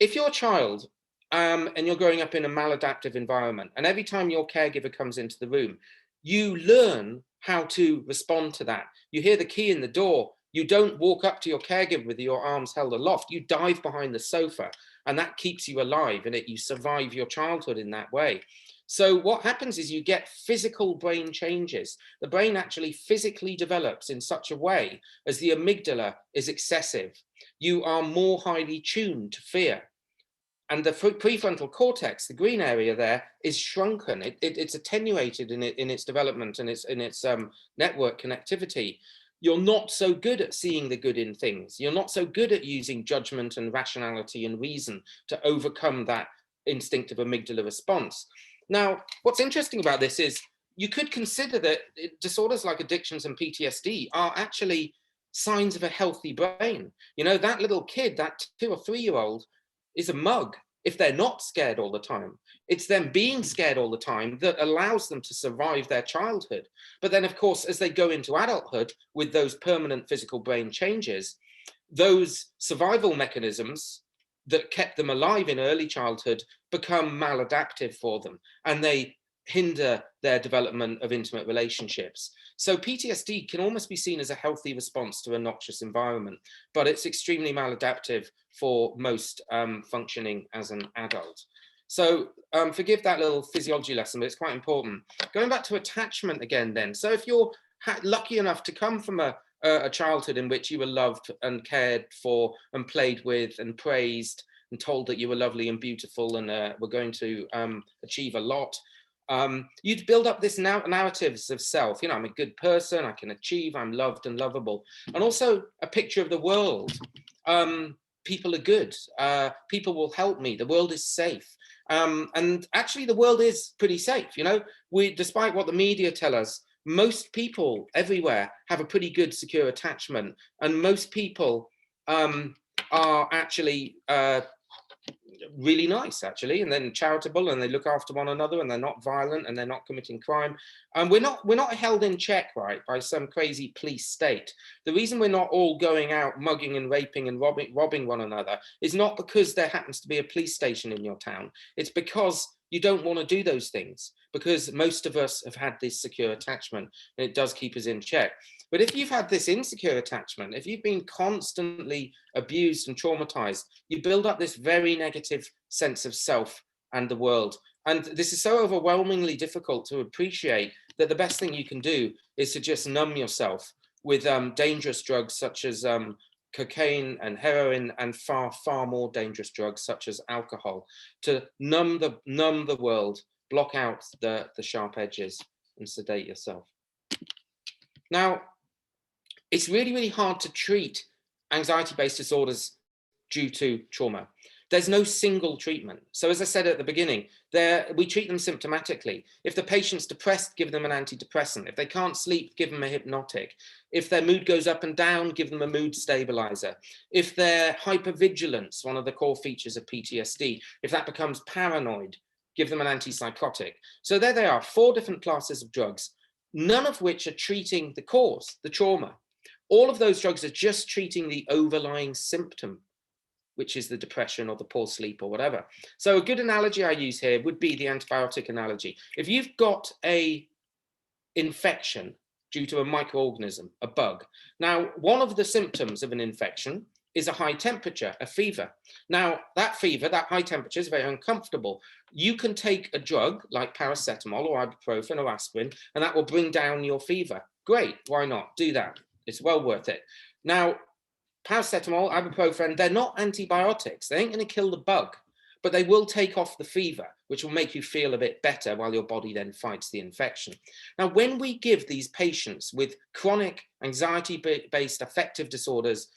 if you're a child and you're growing up in a maladaptive environment, and every time your caregiver comes into the room, you learn how to respond to that. You hear the key in the door, you don't walk up to your caregiver with your arms held aloft, you dive behind the sofa, and that keeps you alive, and you survive your childhood in that way. So what happens is you get physical brain changes. The brain actually physically develops in such a way as the amygdala is excessive. You are more highly tuned to fear. And the prefrontal cortex, the green area there, is shrunken. It's attenuated in its development and in its network connectivity. You're not so good at seeing the good in things. You're not so good at using judgment and rationality and reason to overcome that instinctive amygdala response. Now, what's interesting about this is you could consider that disorders like addictions and PTSD are actually signs of a healthy brain. You know, that little kid, that 2 or 3 year old, is a mug if they're not scared all the time. It's them being scared all the time that allows them to survive their childhood. But then, of course, as they go into adulthood with those permanent physical brain changes, those survival mechanisms that kept them alive in early childhood become maladaptive for them, and they hinder their development of intimate relationships. So PTSD can almost be seen as a healthy response to a noxious environment, but it's extremely maladaptive for most functioning as an adult. So forgive that little physiology lesson, but it's quite important. Going back to attachment again then. So if you're lucky enough to come from a childhood in which you were loved and cared for and played with and praised and told that you were lovely and beautiful and were going to achieve a lot, you'd build up this narratives of self. You know, I'm a good person, I can achieve, I'm loved and lovable. And also a picture of the world. People are good, people will help me, the world is safe. And actually the world is pretty safe. You know, despite what the media tell us, most people everywhere have a pretty good secure attachment, and most people are actually really nice, actually, and then charitable, and they look after one another, and they're not violent, and they're not committing crime. And we're not held in check, right, by some crazy police state. The reason we're not all going out mugging and raping and robbing one another is not because there happens to be a police station in your town. It's because you don't want to do those things, because most of us have had this secure attachment, and it does keep us in check. But if you've had this insecure attachment, if you've been constantly abused and traumatized, you build up this very negative sense of self and the world. And this is so overwhelmingly difficult to appreciate that the best thing you can do is to just numb yourself with dangerous drugs such as cocaine and heroin, and far, far more dangerous drugs such as alcohol, to numb the world, block out the sharp edges, and sedate yourself. Now, it's really, really hard to treat anxiety-based disorders due to trauma. There's no single treatment. So as I said at the beginning, we treat them symptomatically. If the patient's depressed, give them an antidepressant. If they can't sleep, give them a hypnotic. If their mood goes up and down, give them a mood stabilizer. If they're hypervigilance, one of the core features of PTSD, if that becomes paranoid, give them an antipsychotic. So there they are, 4 different classes of drugs, none of which are treating the cause, the trauma. All of those drugs are just treating the overlying symptom, which is the depression or the poor sleep or whatever. So a good analogy I use here would be the antibiotic analogy. If you've got an infection due to a microorganism, a bug, now one of the symptoms of an infection is a high temperature, a fever. Now that fever, that high temperature is very uncomfortable. You can take a drug like paracetamol or ibuprofen or aspirin, and that will bring down your fever. Great, why not? Do that. It's well worth it. Now, paracetamol, ibuprofen, they're not antibiotics. They ain't going to kill the bug, but they will take off the fever, which will make you feel a bit better while your body then fights the infection. Now, when we give these patients with chronic anxiety-based affective disorders,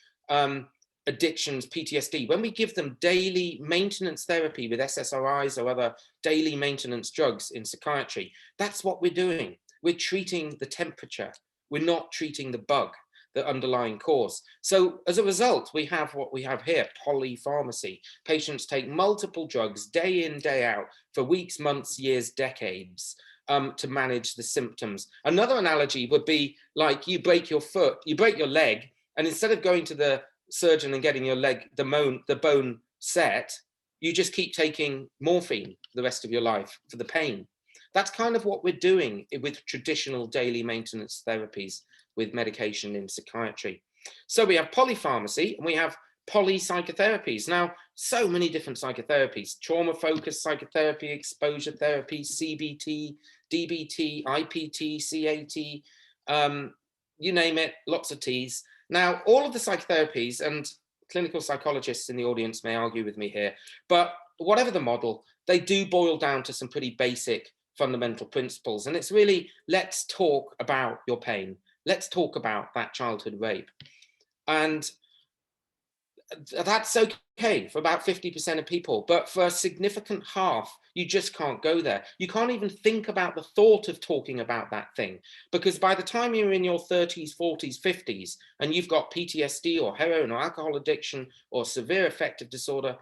addictions, PTSD, when we give them daily maintenance therapy with SSRIs or other daily maintenance drugs in psychiatry, that's what we're doing. We're treating the temperature. We're not treating the bug, the underlying cause. So as a result, we have what we have here, polypharmacy. Patients take multiple drugs day in, day out for weeks, months, years, decades to manage the symptoms. Another analogy would be like you break your foot, you break your leg, and instead of going to the surgeon and getting your leg, the bone set, you just keep taking morphine for the rest of your life for the pain. That's kind of what we're doing with traditional daily maintenance therapies with medication in psychiatry. So we have polypharmacy and we have polypsychotherapies. Now, so many different psychotherapies: trauma-focused psychotherapy, exposure therapy, CBT, DBT, IPT, CAT, you name it, lots of T's. Now, all of the psychotherapies, and clinical psychologists in the audience may argue with me here, but whatever the model, they do boil down to some pretty basic fundamental principles. And it's really, let's talk about your pain. Let's talk about that childhood rape. And that's okay for about 50% of people, but for a significant half, you just can't go there. You can't even think about the thought of talking about that thing, because by the time you're in your 30s, 40s, 50s, and you've got PTSD or heroin or alcohol addiction or severe affective disorder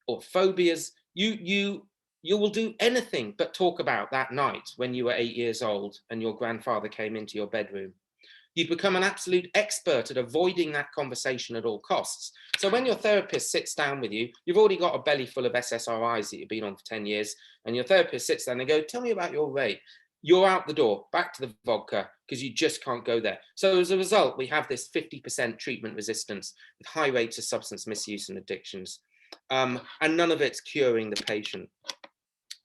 or phobias, you will do anything but talk about that night when you were 8 years old and your grandfather came into your bedroom. You've become an absolute expert at avoiding that conversation at all costs. So when your therapist sits down with you, you've already got a belly full of SSRIs that you've been on for 10 years, and your therapist sits there and they go, tell me about your rape. You're out the door, back to the vodka, because you just can't go there. So as a result, we have this 50% treatment resistance with high rates of substance misuse and addictions. And none of it's curing the patient.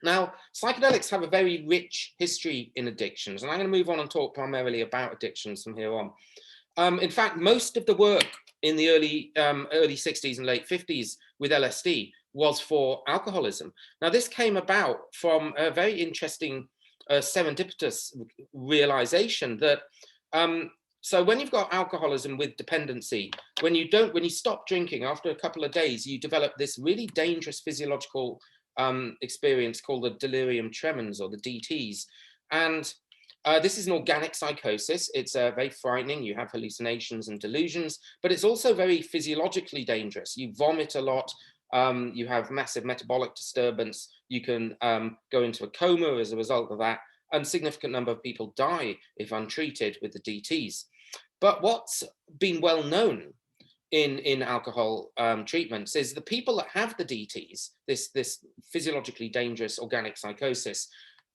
Now, psychedelics have a very rich history in addictions, and I'm going to move on and talk primarily about addictions from here on. In fact, most of the work in the early 60s and late 50s with LSD was for alcoholism. Now, this came about from a very interesting serendipitous realization that so when you've got alcoholism with dependency, when you stop drinking after a couple of days, you develop this really dangerous physiological experience called the delirium tremens, or the DTs. And this is an organic psychosis. It's very frightening. You have hallucinations and delusions, but it's also very physiologically dangerous. You vomit a lot. You have massive metabolic disturbance. You can go into a coma as a result of that. And a significant number of people die if untreated with the DTs. But what's been well known in alcohol treatments is the people that have the DTs, this physiologically dangerous organic psychosis,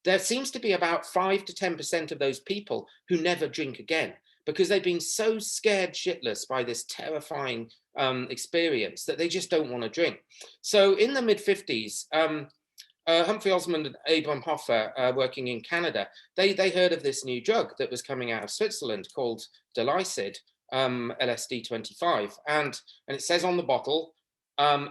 there seems to be about 5 to 10% of those people who never drink again, because they've been so scared shitless by this terrifying experience that they just don't want to drink. So in the mid-50s, Humphrey Osmond and Abram Hoffer, working in Canada, they heard of this new drug that was coming out of Switzerland called Delicid, LSD 25, and it says on the bottle,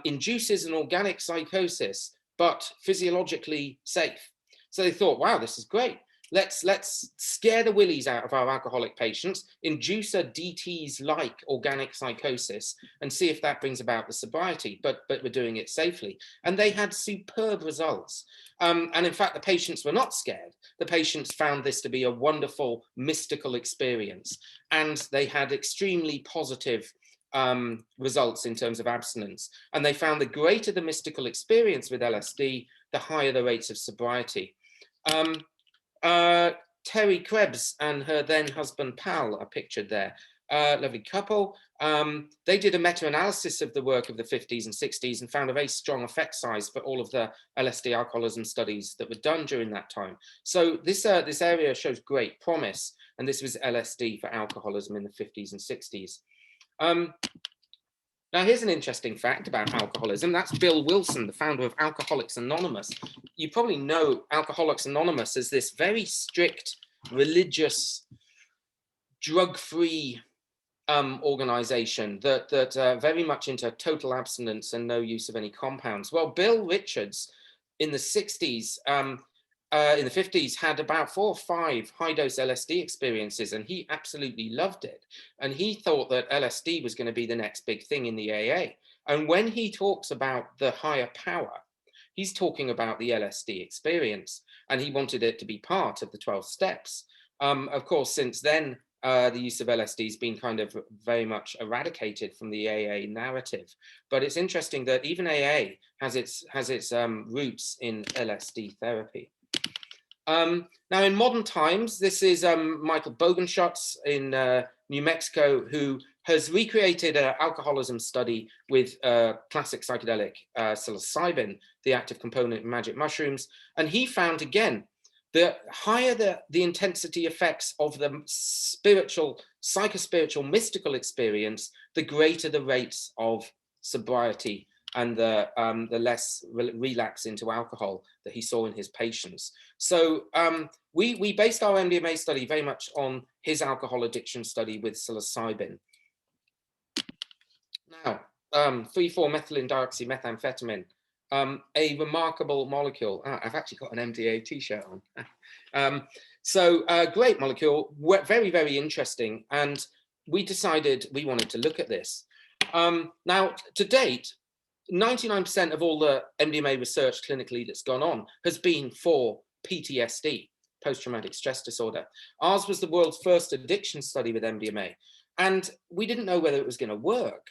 induces an organic psychosis, but physiologically safe. So they thought, wow, this is great. Let's scare the willies out of our alcoholic patients, induce a DTs-like organic psychosis, and see if that brings about the sobriety, but we're doing it safely. And they had superb results. And in fact, the patients were not scared. The patients found this to be a wonderful, mystical experience. And they had extremely positive results in terms of abstinence. And they found the greater the mystical experience with LSD, the higher the rates of sobriety. Terry Krebs and her then husband Pal are pictured there. Lovely couple. They did a meta-analysis of the work of the 50s and 60s and found a very strong effect size for all of the LSD alcoholism studies that were done during that time. So this area shows great promise, and this was LSD for alcoholism in the 50s and 60s. Now, here's an interesting fact about alcoholism. That's Bill Wilson, the founder of Alcoholics Anonymous. You probably know Alcoholics Anonymous as this very strict, religious, drug-free organization that very much into total abstinence and no use of any compounds. Well, Bill Richards in the 60s, in the 50s, had about 4 or 5 high-dose LSD experiences, and he absolutely loved it. And he thought that LSD was going to be the next big thing in the AA. And when he talks about the higher power, he's talking about the LSD experience, and he wanted it to be part of the 12 steps. Of course, since then, the use of LSD has been kind of very much eradicated from the AA narrative. But it's interesting that even AA has its roots in LSD therapy. Now, in modern times, this is Michael Bogenschutz in New Mexico, who has recreated an alcoholism study with classic psychedelic psilocybin, the active component in magic mushrooms. And he found, again, the higher the intensity effects of the spiritual, psychospiritual, mystical experience, the greater the rates of sobriety and the less relapse into alcohol that he saw in his patients. So we based our MDMA study very much on his alcohol addiction study with psilocybin. Now, 3,4-methylene dioxymethamphetamine, a remarkable molecule. I've actually got an MDA t-shirt on. So great molecule, very, very interesting. And we decided we wanted to look at this. Now, to date, 99% of all the MDMA research clinically that's gone on has been for PTSD, post-traumatic stress disorder. Ours was the world's first addiction study with MDMA, and we didn't know whether it was going to work.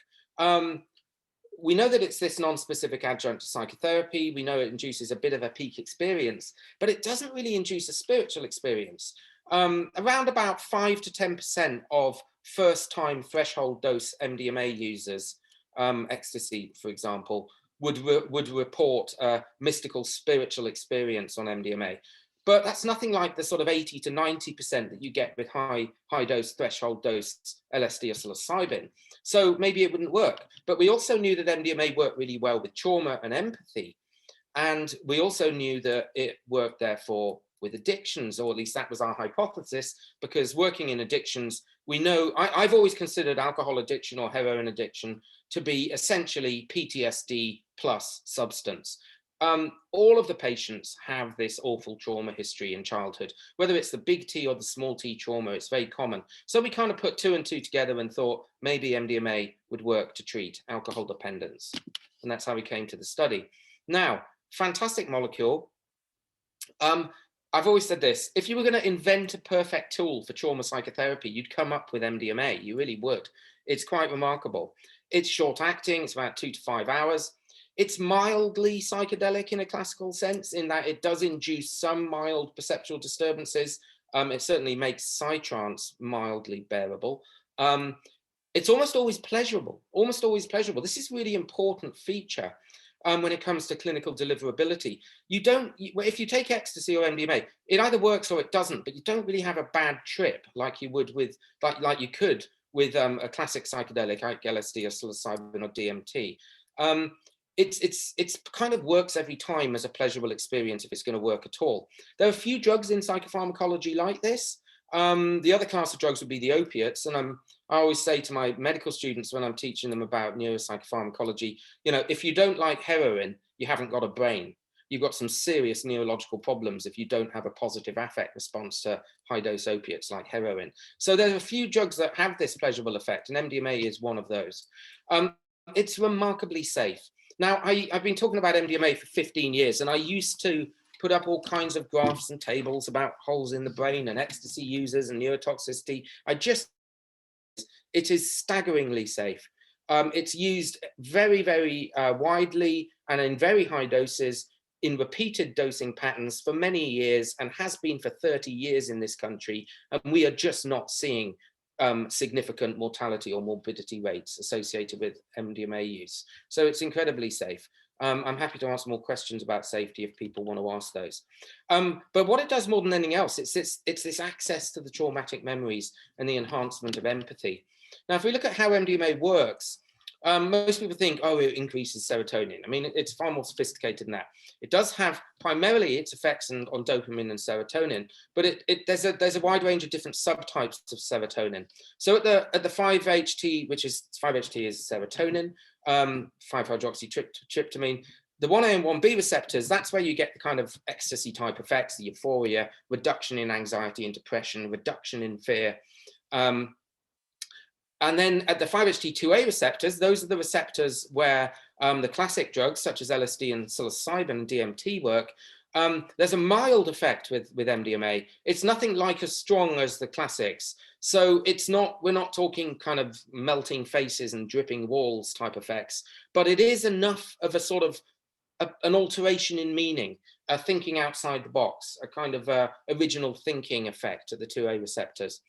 We know that it's this non-specific adjunct to psychotherapy. We know it induces a bit of a peak experience, but it doesn't really induce a spiritual experience. Around about 5 to 10% of first-time threshold dose MDMA users, ecstasy, for example, would report a mystical spiritual experience on MDMA. But that's nothing like the sort of 80 to 90% that you get with high dose, threshold dose LSD or psilocybin. So maybe it wouldn't work. But we also knew that MDMA worked really well with trauma and empathy. And we also knew that it worked, therefore, with addictions, or at least that was our hypothesis, because working in addictions, we know, I've always considered alcohol addiction or heroin addiction to be essentially PTSD plus substance. All of the patients have this awful trauma history in childhood, whether it's the big T or the small t trauma, it's very common. So we kind of put 2 and 2 together and thought maybe MDMA would work to treat alcohol dependence. And that's how we came to the study. Now, fantastic molecule. I've always said this, if you were going to invent a perfect tool for trauma psychotherapy, you'd come up with MDMA, you really would. It's quite remarkable. It's short acting, it's about 2 to 5 hours. It's mildly psychedelic in a classical sense, in that it does induce some mild perceptual disturbances. It certainly makes psytrance mildly bearable. It's almost always pleasurable, almost always pleasurable. This is a really important feature when it comes to clinical deliverability. You don't, if you take ecstasy or MDMA, it either works or it doesn't, but you don't really have a bad trip like you would with, like you could with a classic psychedelic like LSD or psilocybin or DMT. It's kind of works every time as a pleasurable experience if it's going to work at all. There are a few drugs in psychopharmacology like this. The other class of drugs would be the opiates, and I always say to my medical students when I'm teaching them about neuropsychopharmacology, you know, if you don't like heroin, you haven't got a brain. You've got some serious neurological problems if you don't have a positive affect response to high-dose opiates like heroin. So there's a few drugs that have this pleasurable effect, and MDMA is one of those. It's remarkably safe. Now, I've been talking about MDMA for 15 years, and I used to put up all kinds of graphs and tables about holes in the brain and ecstasy users and neurotoxicity. It is staggeringly safe. It's used very, very widely and in very high doses in repeated dosing patterns for many years, and has been for 30 years in this country. And we are just not seeing significant mortality or morbidity rates associated with MDMA use. So it's incredibly safe. I'm happy to answer more questions about safety if people want to ask those. But what it does more than anything else, it's this access to the traumatic memories and the enhancement of empathy. Now, if we look at how MDMA works, most people think, oh, it increases serotonin. I mean, it's far more sophisticated than that. It does have primarily its effects on dopamine and serotonin, but there's a wide range of different subtypes of serotonin. So at the 5-HT, which is 5-HT is serotonin, 5-hydroxytryptamine, the 1A and 1B receptors, that's where you get the kind of ecstasy type effects, the euphoria, reduction in anxiety and depression, reduction in fear. And then at the 5-HT2A receptors, those are the receptors where the classic drugs such as LSD and psilocybin and DMT work. There's a mild effect with MDMA. It's nothing like as strong as the classics. So we're not talking kind of melting faces and dripping walls type effects, but it is enough of a sort of an alteration in meaning, thinking outside the box, a kind of original thinking effect at the 2A receptors.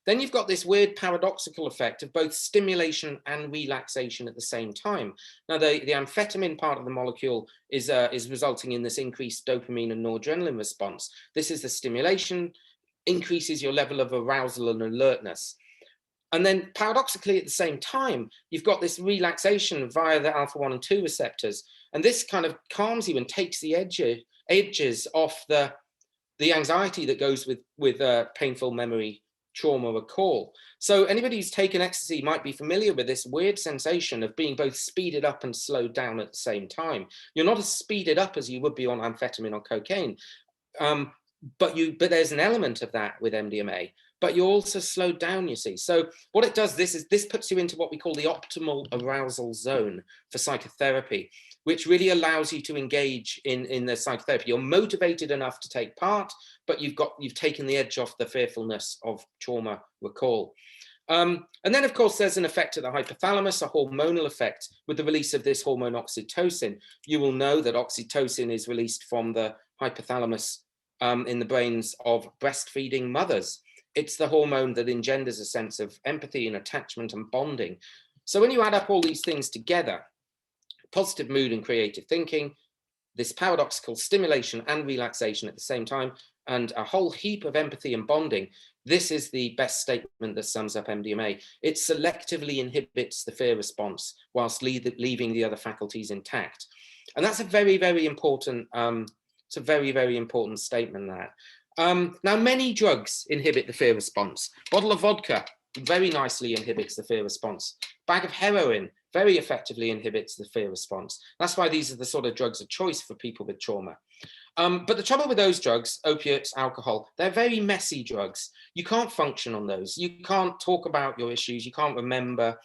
Then you've got this weird paradoxical effect of both stimulation and relaxation at the same time. Now, the amphetamine part of the molecule is resulting in this increased dopamine and noradrenaline response. This is the stimulation, increases your level of arousal and alertness. And then paradoxically, at the same time, you've got this relaxation via the alpha-1 and 2 receptors. And this kind of calms you and takes the edges off the anxiety that goes with painful memory, trauma recall. So anybody who's taken ecstasy might be familiar with this weird sensation of being both speeded up and slowed down at the same time. You're not as speeded up as you would be on amphetamine or cocaine, but there's an element of that with MDMA, but you're also slowed down, you see. So what it does, this puts you into what we call the optimal arousal zone for psychotherapy, which really allows you to engage in the psychotherapy. You're motivated enough to take part, but you've taken the edge off the fearfulness of trauma recall. And then, of course, there's an effect at the hypothalamus, a hormonal effect with the release of this hormone oxytocin. You will know that oxytocin is released from the hypothalamus in the brains of breastfeeding mothers. It's the hormone that engenders a sense of empathy and attachment and bonding. So when you add up all these things together, positive mood and creative thinking, this paradoxical stimulation and relaxation at the same time, and a whole heap of empathy and bonding, this is the best statement that sums up MDMA. It selectively inhibits the fear response whilst leaving the other faculties intact. And that's a very, very important, it's a very, very important statement, that. Now, many drugs inhibit the fear response. Bottle of vodka very nicely inhibits the fear response. Bag of heroin very effectively inhibits the fear response. That's why these are the sort of drugs of choice for people with trauma. But the trouble with those drugs, opiates, alcohol, they're very messy drugs. You can't function on those. You can't talk about your issues. You can't remember.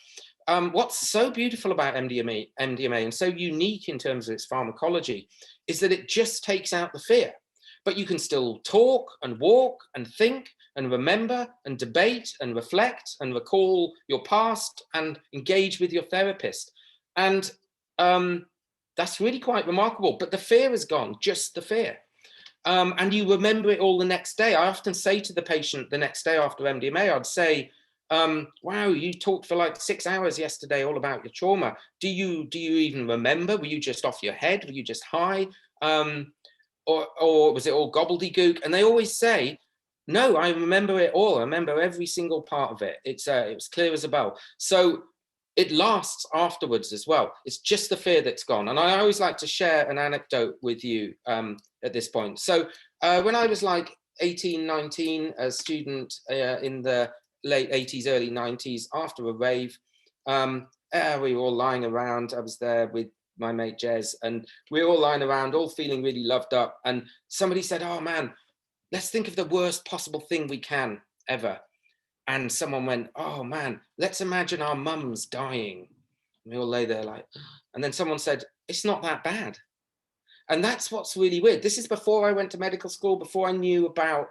What's so beautiful about MDMA and so unique in terms of its pharmacology is that it just takes out the fear. But you can still talk and walk and think and remember and debate and reflect and recall your past and engage with your therapist. And that's really quite remarkable. But the fear is gone, just the fear. And you remember it all the next day. I often say to the patient the next day after MDMA, I'd say, wow, you talked for like 6 hours yesterday all about your trauma. Do you even remember? Were you just off your head? Were you just high? Or was it all gobbledygook? And they always say, no, I remember it all. I remember every single part of it. It was clear as a bell. So it lasts afterwards as well. It's just the fear that's gone. And I always like to share an anecdote with you at this point. So when I was like 18, 19, a student in the late 80s, early 90s, after a rave, we were all lying around. I was there with my mate Jez, and we were all lying around, all feeling really loved up. And somebody said, oh man, let's think of the worst possible thing we can ever. And someone went, oh man, let's imagine our mums dying. And we all lay there like, and then someone said, it's not that bad. And that's what's really weird. This is before I went to medical school, before I knew about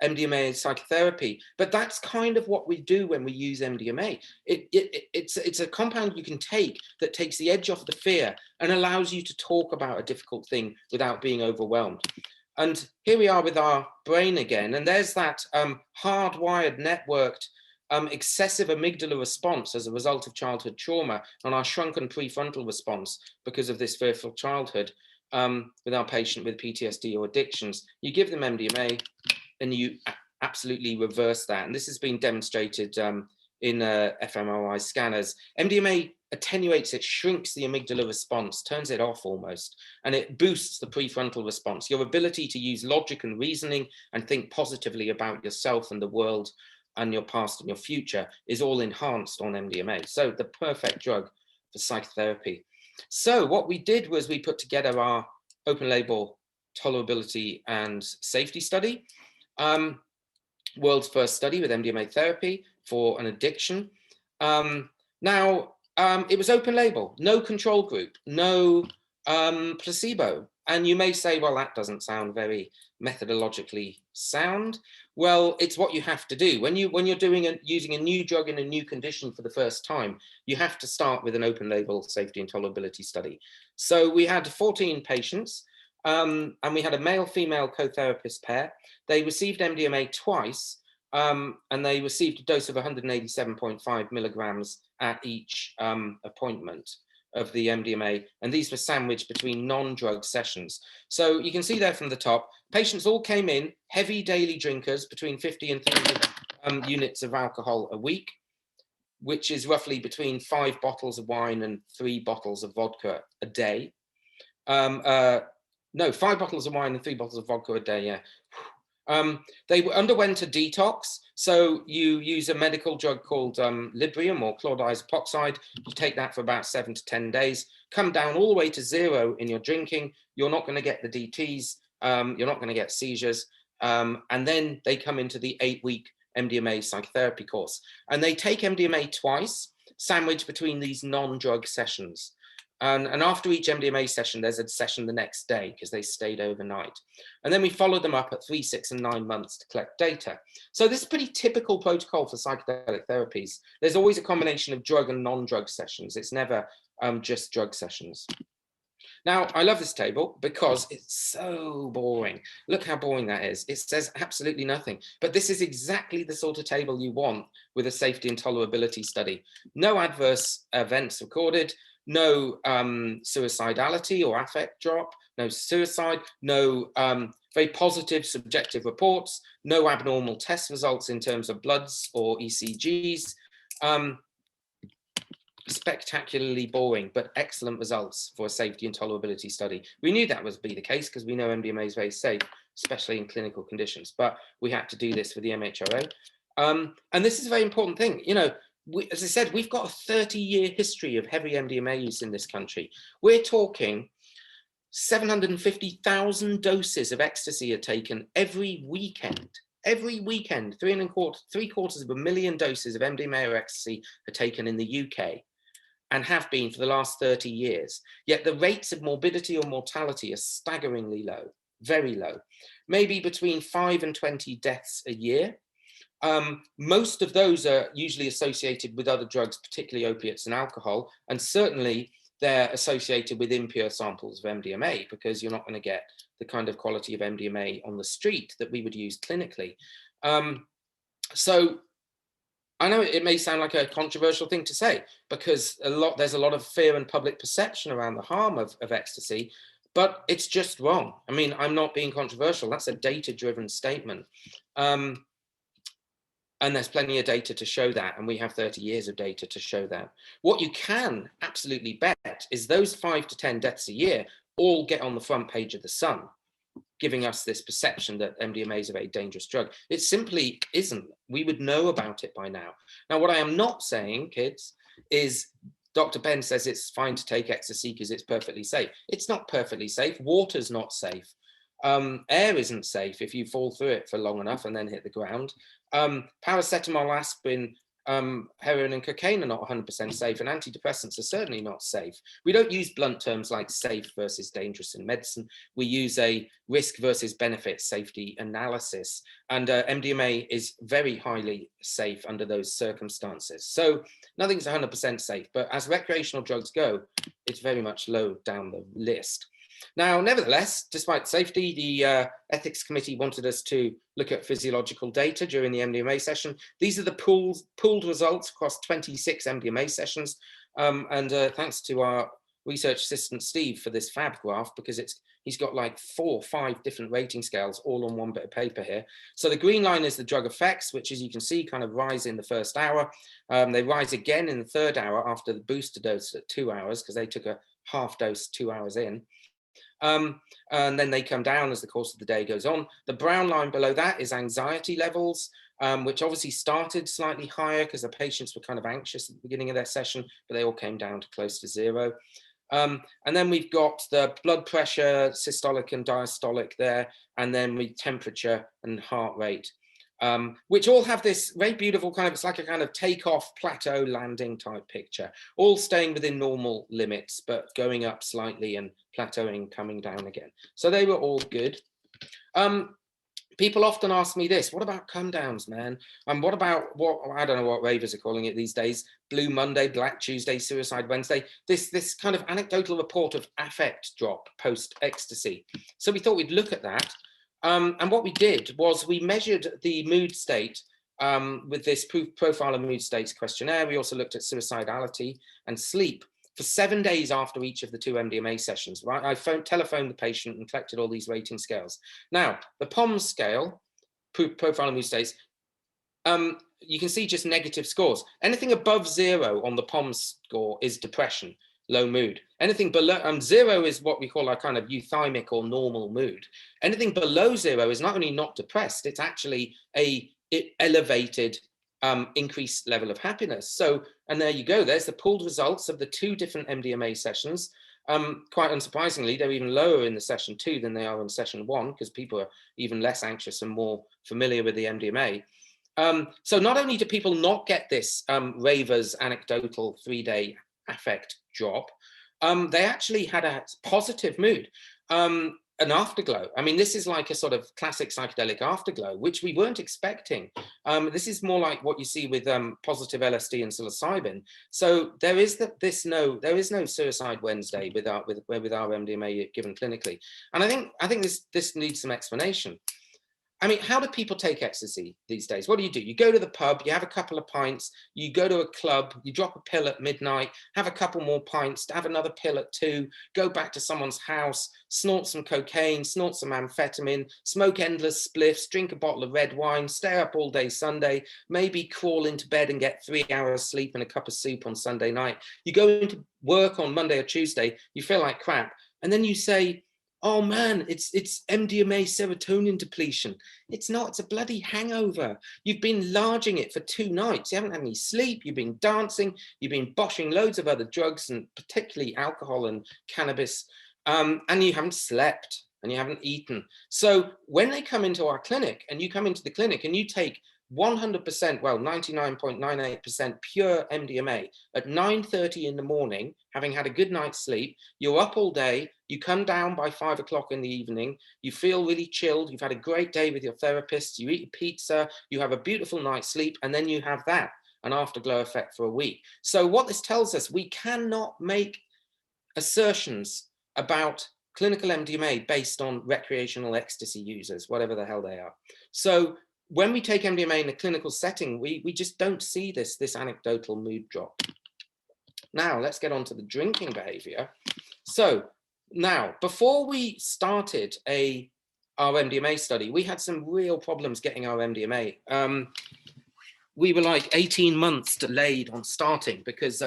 MDMA and psychotherapy, but that's kind of what we do when we use MDMA. It's a compound you can take that takes the edge off the fear and allows you to talk about a difficult thing without being overwhelmed. And here we are with our brain again, and there's that hardwired, networked, excessive amygdala response as a result of childhood trauma, and our shrunken prefrontal response because of this fearful childhood with our patient with PTSD or addictions. You give them MDMA, and you absolutely reverse that. And this has been demonstrated in fMRI scanners. MDMA attenuates it, shrinks the amygdala response, turns it off almost, and it boosts the prefrontal response. Your ability to use logic and reasoning and think positively about yourself and the world and your past and your future is all enhanced on MDMA. So the perfect drug for psychotherapy. So what we did was we put together our open label tolerability and safety study. World's first study with MDMA therapy for an addiction. Now, it was open label, no control group, no placebo. And you may say, well, that doesn't sound very methodologically sound. Well, it's what you have to do. When you're using a new drug in a new condition for the first time, you have to start with an open label safety and tolerability study. So we had 14 patients. And we had a male-female co-therapist pair. They received MDMA twice, and they received a dose of 187.5 milligrams at each appointment of the MDMA, and these were sandwiched between non-drug sessions. So you can see there from the top, patients all came in, heavy daily drinkers, between 50 and 300 units of alcohol a week, which is roughly between 5 bottles of wine and 3 bottles of vodka a day. No, 5 bottles of wine and 3 bottles of vodka a day, yeah. They underwent a detox. So you use a medical drug called Librium or chloride epoxide. You take that for about 7 to 10 days, come down all the way to 0 in your drinking. You're not going to get the DTs. You're not going to get seizures. And then they come into the 8-week MDMA psychotherapy course. And they take MDMA twice, sandwiched between these non-drug sessions. And after each MDMA session, there's a session the next day because they stayed overnight. And then we followed them up at 3, 6, and 9 months to collect data. So this is a pretty typical protocol for psychedelic therapies. There's always a combination of drug and non-drug sessions. It's never just drug sessions. Now, I love this table because it's so boring. Look how boring that is. It says absolutely nothing. But this is exactly the sort of table you want with a safety and tolerability study. No adverse events recorded. No suicidality or affect drop, no suicide, no very positive subjective reports, no abnormal test results in terms of bloods or ECGs. Spectacularly boring, but excellent results for a safety and tolerability study. We knew that would be the case because we know MDMA is very safe, especially in clinical conditions, but we had to do this for the MHRA. And this is a very important thing. You know, as I said, we've got a 30-year history of heavy MDMA use in this country. We're talking 750,000 doses of ecstasy are taken every weekend. Every weekend, 750,000 doses of MDMA or ecstasy are taken in the UK and have been for the last 30 years. Yet the rates of morbidity or mortality are staggeringly low, very low, maybe between 5 and 20 deaths a year. Most of those are usually associated with other drugs, particularly opiates and alcohol, and certainly they're associated with impure samples of MDMA because you're not going to get the kind of quality of MDMA on the street that we would use clinically. So I know it may sound like a controversial thing to say because there's a lot of fear and public perception around the harm of ecstasy, but it's just wrong. I mean, I'm not being controversial. That's a data-driven statement. And there's plenty of data to show that, and we have 30 years of data to show that. What you can absolutely bet is those 5 to 10 deaths a year all get on the front page of the Sun, giving us this perception that MDMA is a very dangerous drug. It simply isn't. We would know about it by now. Now, what I am not saying, kids, is Dr. Ben says it's fine to take ecstasy because it's perfectly safe. It's not perfectly safe. Water's not safe. Air isn't safe if you fall through it for long enough and then hit the ground. Paracetamol, aspirin, heroin and cocaine are not 100% safe, and antidepressants are certainly not safe. We don't use blunt terms like safe versus dangerous in medicine. We use a risk versus benefit safety analysis, and MDMA is very highly safe under those circumstances. So nothing's 100% safe, but as recreational drugs go, it's very much low down the list. Now, nevertheless, despite safety, the ethics committee wanted us to look at physiological data during the MDMA session. These are the pooled results across 26 MDMA sessions. Thanks to our research assistant, Steve, for this fab graph, because he's got like 4 or 5 different rating scales all on one bit of paper here. So the green line is the drug effects, which, as you can see, kind of rise in the first hour. They rise again in the 3rd hour after the booster dose at 2 hours, because they took a half dose 2 hours in. And then they come down as the course of the day goes on. The brown line below that is anxiety levels, which obviously started slightly higher because the patients were kind of anxious at the beginning of their session, but they all came down to close to 0. And then we've got the blood pressure, systolic and diastolic there, and then with temperature and heart rate, which all have this very beautiful kind of, it's like a kind of takeoff plateau landing type picture, all staying within normal limits, but going up slightly and plateauing, coming down again. So they were all good. People often ask me this, what about come downs, man? And what about I don't know what ravers are calling it these days, Blue Monday, Black Tuesday, Suicide Wednesday, this kind of anecdotal report of affect drop post ecstasy. So we thought we'd look at that. And what we did was we measured the mood state with this profile of mood states questionnaire. We also looked at suicidality and sleep for 7 days after each of the 2 MDMA sessions, right? I telephoned the patient and collected all these rating scales. Now, the POMS scale, profile of mood states, you can see just negative scores. Anything above 0 on the POMS score is depression, low mood. Anything below 0 is what we call a kind of euthymic or normal mood. Anything below 0 is not only not depressed, it's actually a elevated increased level of happiness. So, and there you go, there's the pooled results of the 2 different MDMA sessions. Quite unsurprisingly, they're even lower in the session 2 than they are in session 1, because people are even less anxious and more familiar with the MDMA. So not only do people not get this ravers anecdotal 3-day affect drop, they actually had a positive mood, an afterglow. I mean, this is like a sort of classic psychedelic afterglow, which we weren't expecting. This is more like what you see with positive LSD and psilocybin. So there is no Suicide Wednesday with our MDMA given clinically, and I think this needs some explanation. I mean, how do people take ecstasy these days? What do? You go to the pub, you have a couple of pints, you go to a club, you drop a pill at midnight, have a couple more pints, have another pill at 2, go back to someone's house, snort some cocaine, snort some amphetamine, smoke endless spliffs, drink a bottle of red wine, stay up all day Sunday, maybe crawl into bed and get 3 hours sleep and a cup of soup on Sunday night. You go into work on Monday or Tuesday, you feel like crap, and then you say, oh man, it's MDMA serotonin depletion. It's not, it's a bloody hangover. You've been larging it for 2 nights. You haven't had any sleep. You've been dancing. You've been boshing loads of other drugs, and particularly alcohol and cannabis. And you haven't slept and you haven't eaten. So when they come into our clinic, and you come into the clinic and you take 100%, well, 99.98% pure MDMA at 9:30 in the morning, having had a good night's sleep, you're up all day, you come down by 5 o'clock in the evening, you feel really chilled, you've had a great day with your therapist, you eat pizza, you have a beautiful night's sleep, and then you have that, an afterglow effect for a week. So what this tells us, we cannot make assertions about clinical MDMA based on recreational ecstasy users, whatever the hell they are. So when we take MDMA in a clinical setting, we just don't see this anecdotal mood drop. Now, let's get on to the drinking behavior. So now, before we started our MDMA study, we had some real problems getting our MDMA. We were like 18 months delayed on starting because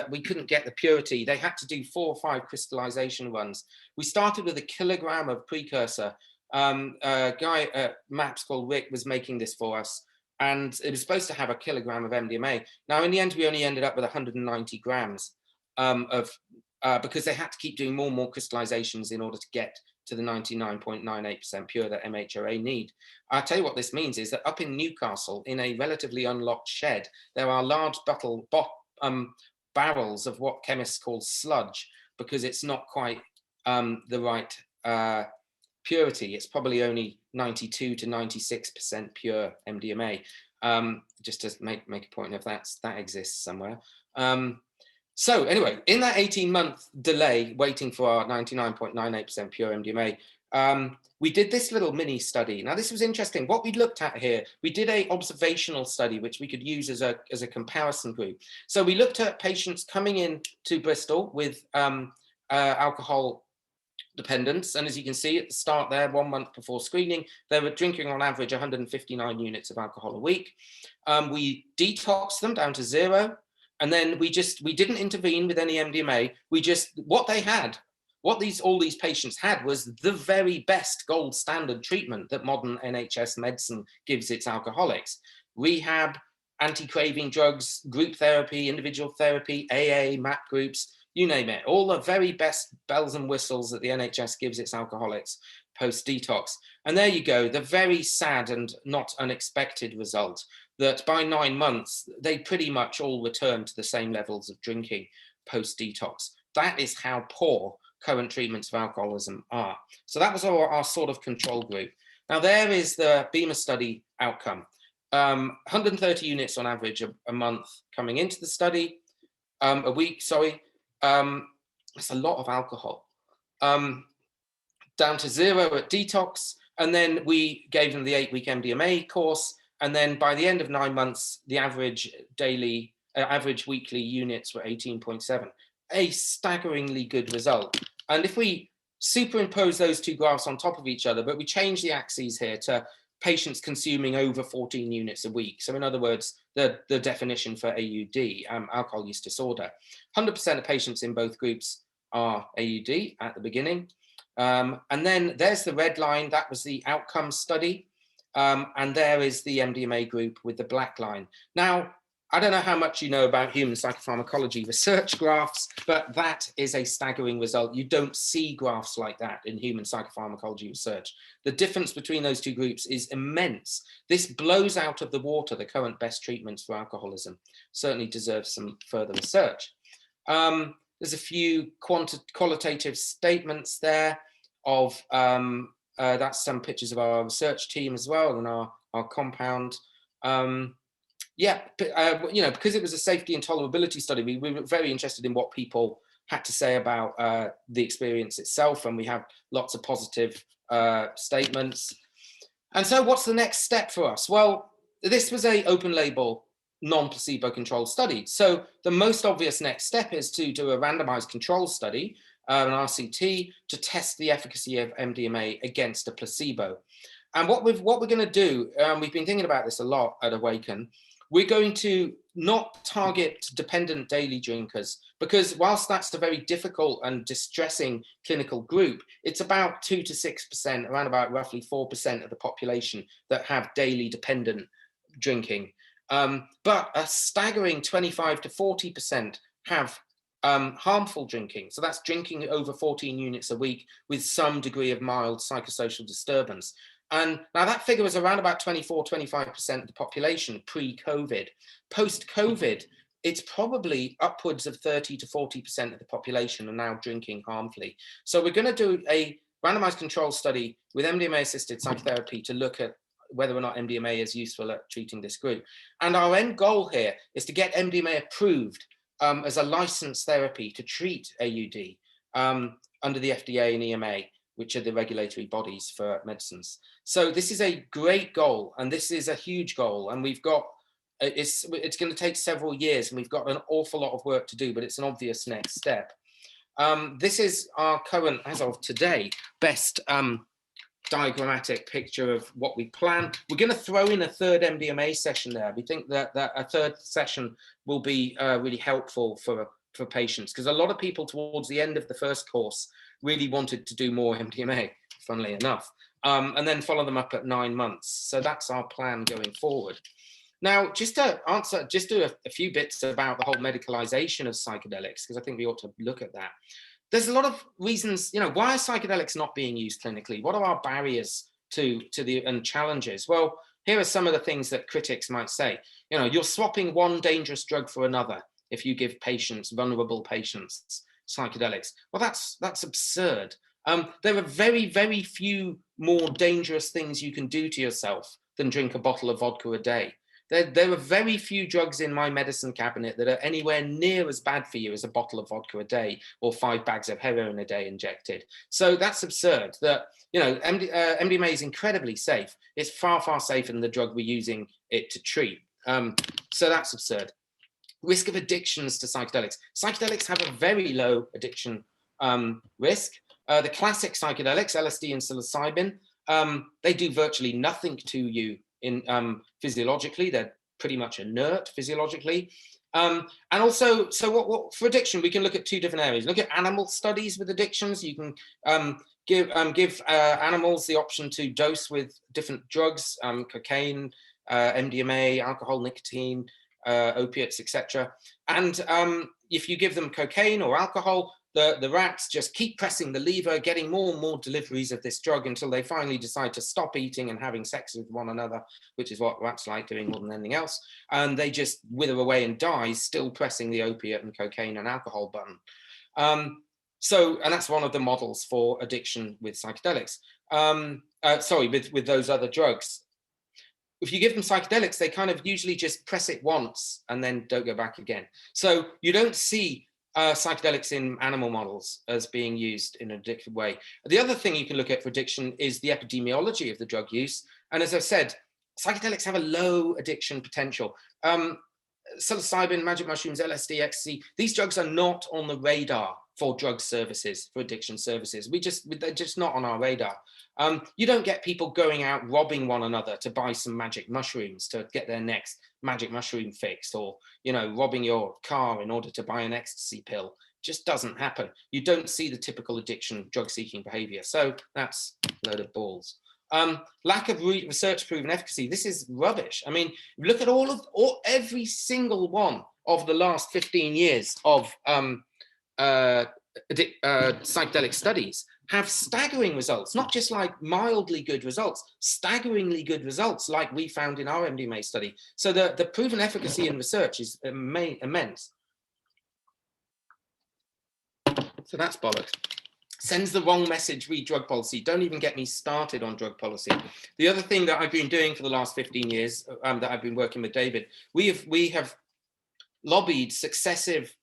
we couldn't get the purity. They had to do 4 or 5 crystallization runs. We started with 1 kilogram of precursor. A guy at MAPS called Rick was making this for us, and it was supposed to have 1 kilogram of MDMA. Now, in the end, we only ended up with 190 grams because they had to keep doing more and more crystallizations in order to get to the 99.98% pure that MHRA need. I'll tell you what this means is that up in Newcastle, in a relatively unlocked shed, there are large barrels of what chemists call sludge, because it's not quite the right purity. It's probably only 92 to 96% pure MDMA, just to make a point of that exists somewhere. So anyway, in that 18-month delay waiting for our 99.98% pure MDMA, we did this little mini study. Now, this was interesting. What we looked at here, we did an observational study, which we could use as a comparison group. So we looked at patients coming in to Bristol with alcohol dependence. And as you can see at the start there, 1 month before screening, they were drinking on average 159 units of alcohol a week. We detoxed them down to 0. And then we didn't intervene with any MDMA. All these patients had was the very best gold standard treatment that modern NHS medicine gives its alcoholics. Rehab, anti-craving drugs, group therapy, individual therapy, AA, MAP groups, you name it. All the very best bells and whistles that the NHS gives its alcoholics post-detox. And there you go, the very sad and not unexpected result that by 9 months, they pretty much all returned to the same levels of drinking post-detox. That is how poor current treatments of alcoholism are. So that was our sort of control group. Now there is the BIMA study outcome. 130 units on average a month coming into the study, a week, sorry. That's a lot of alcohol. Down to 0 at detox. And then we gave them the 8-week MDMA course. And then by the end of 9 months, the average weekly units were 18.7, a staggeringly good result. And if we superimpose those two graphs on top of each other, but we change the axes here to patients consuming over 14 units a week. So in other words, the definition for AUD, alcohol use disorder, 100% of patients in both groups are AUD at the beginning. And then there's the red line, that was the outcome study. And there is the MDMA group with the black line. Now, I don't know how much you know about human psychopharmacology research graphs, but that is a staggering result. You don't see graphs like that in human psychopharmacology research. The difference between those two groups is immense. This blows out of the water the current best treatments for alcoholism. Certainly deserves some further research. There's a few qualitative statements there of, that's some pictures of our research team as well and our compound. Yeah, you know, because it was a safety and tolerability study, we were very interested in what people had to say about the experience itself, and we have lots of positive statements. And so what's the next step for us? Well, this was an open label, non-placebo controlled study. So the most obvious next step is to do a randomized control study, an RCT, to test the efficacy of MDMA against a placebo. And what we're going to do, we've been thinking about this a lot at Awakn, we're going to not target dependent daily drinkers, because whilst that's a very difficult and distressing clinical group, it's about 2 to 6%, around about roughly 4% of the population that have daily dependent drinking. But a staggering 25 to 40% have harmful drinking. So that's drinking over 14 units a week with some degree of mild psychosocial disturbance. And now that figure was around about 24-25% of the population pre-COVID. Post-COVID, it's probably upwards of 30 to 40% of the population are now drinking harmfully. So we're going to do a randomized control study with MDMA-assisted psychotherapy to look at whether or not MDMA is useful at treating this group. And our end goal here is to get MDMA approved as a licensed therapy to treat AUD under the FDA and EMA, which are the regulatory bodies for medicines. So this is a great goal, and this is a huge goal, and we've got, it's going to take several years, and we've got an awful lot of work to do, but it's an obvious next step. This is our current, as of today, best diagrammatic picture of what we plan. We're going to throw in a third MDMA session there. We think that a third session will be really helpful for patients, because a lot of people towards the end of the first course really wanted to do more MDMA, funnily enough, and then follow them up at 9 months. So that's our plan going forward. Now, just to answer, just do a few bits about the whole medicalization of psychedelics, because I think we ought to look at that. There's a lot of reasons, you know, why are psychedelics not being used clinically? What are our barriers to and challenges? Well, here are some of the things that critics might say. You know, you're swapping one dangerous drug for another if you give patients, vulnerable patients, psychedelics. Well, that's absurd. There are very, very few more dangerous things you can do to yourself than drink a bottle of vodka a day. There are very few drugs in my medicine cabinet that are anywhere near as bad for you as a bottle of vodka a day or 5 bags of heroin a day injected. So that's absurd. That, you know, MDMA is incredibly safe. It's far, far safer than the drug we're using it to treat. So that's absurd. Risk of addictions to psychedelics. Psychedelics have a very low addiction risk. The classic psychedelics, LSD and psilocybin, they do virtually nothing to you in physiologically. They're pretty much inert physiologically. And also, so what for addiction, we can look at 2 different areas. Look at animal studies with addictions. You can give animals the option to dose with different drugs, cocaine, MDMA, alcohol, nicotine, opiates, etc. And if you give them cocaine or alcohol, the rats just keep pressing the lever, getting more and more deliveries of this drug until they finally decide to stop eating and having sex with one another, which is what rats like doing more than anything else. And they just wither away and die, still pressing the opiate and cocaine and alcohol button. And that's one of the models for addiction with psychedelics. With those other drugs. If you give them psychedelics, they kind of usually just press it once and then don't go back again. So you don't see psychedelics in animal models as being used in an addictive way. The other thing you can look at for addiction is the epidemiology of the drug use. And as I said, psychedelics have a low addiction potential. Psilocybin, magic mushrooms, LSD, ecstasy, these drugs are not on the radar for drug services, for addiction services. They're just not on our radar. You don't get people going out robbing one another to buy some magic mushrooms to get their next magic mushroom fix, or, you know, robbing your car in order to buy an ecstasy pill. Just doesn't happen. You don't see the typical addiction drug-seeking behavior. So that's a load of balls. Lack of research proven efficacy. This is rubbish. I mean, look at every single one of the last 15 years of psychedelic studies have staggering results, not just like mildly good results, staggeringly good results like we found in our MDMA study. So the proven efficacy in research is immense. So that's bollocks. Sends the wrong message, read drug policy. Don't even get me started on drug policy. The other thing that I've been doing for the last 15 years, that I've been working with David, we have lobbied successive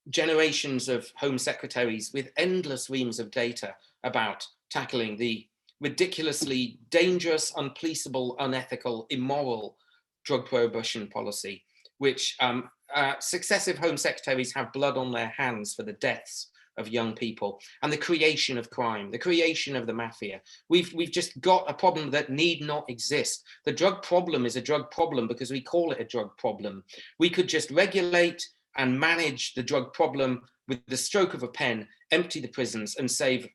generations of Home Secretaries with endless reams of data about tackling the ridiculously dangerous, unpoliceable, unethical, immoral drug prohibition policy, which successive Home Secretaries have blood on their hands for the deaths of young people and the creation of crime, the creation of the mafia. We've just got a problem that need not exist. The drug problem is a drug problem because we call it a drug problem. We could just regulate and manage the drug problem with the stroke of a pen, empty the prisons and save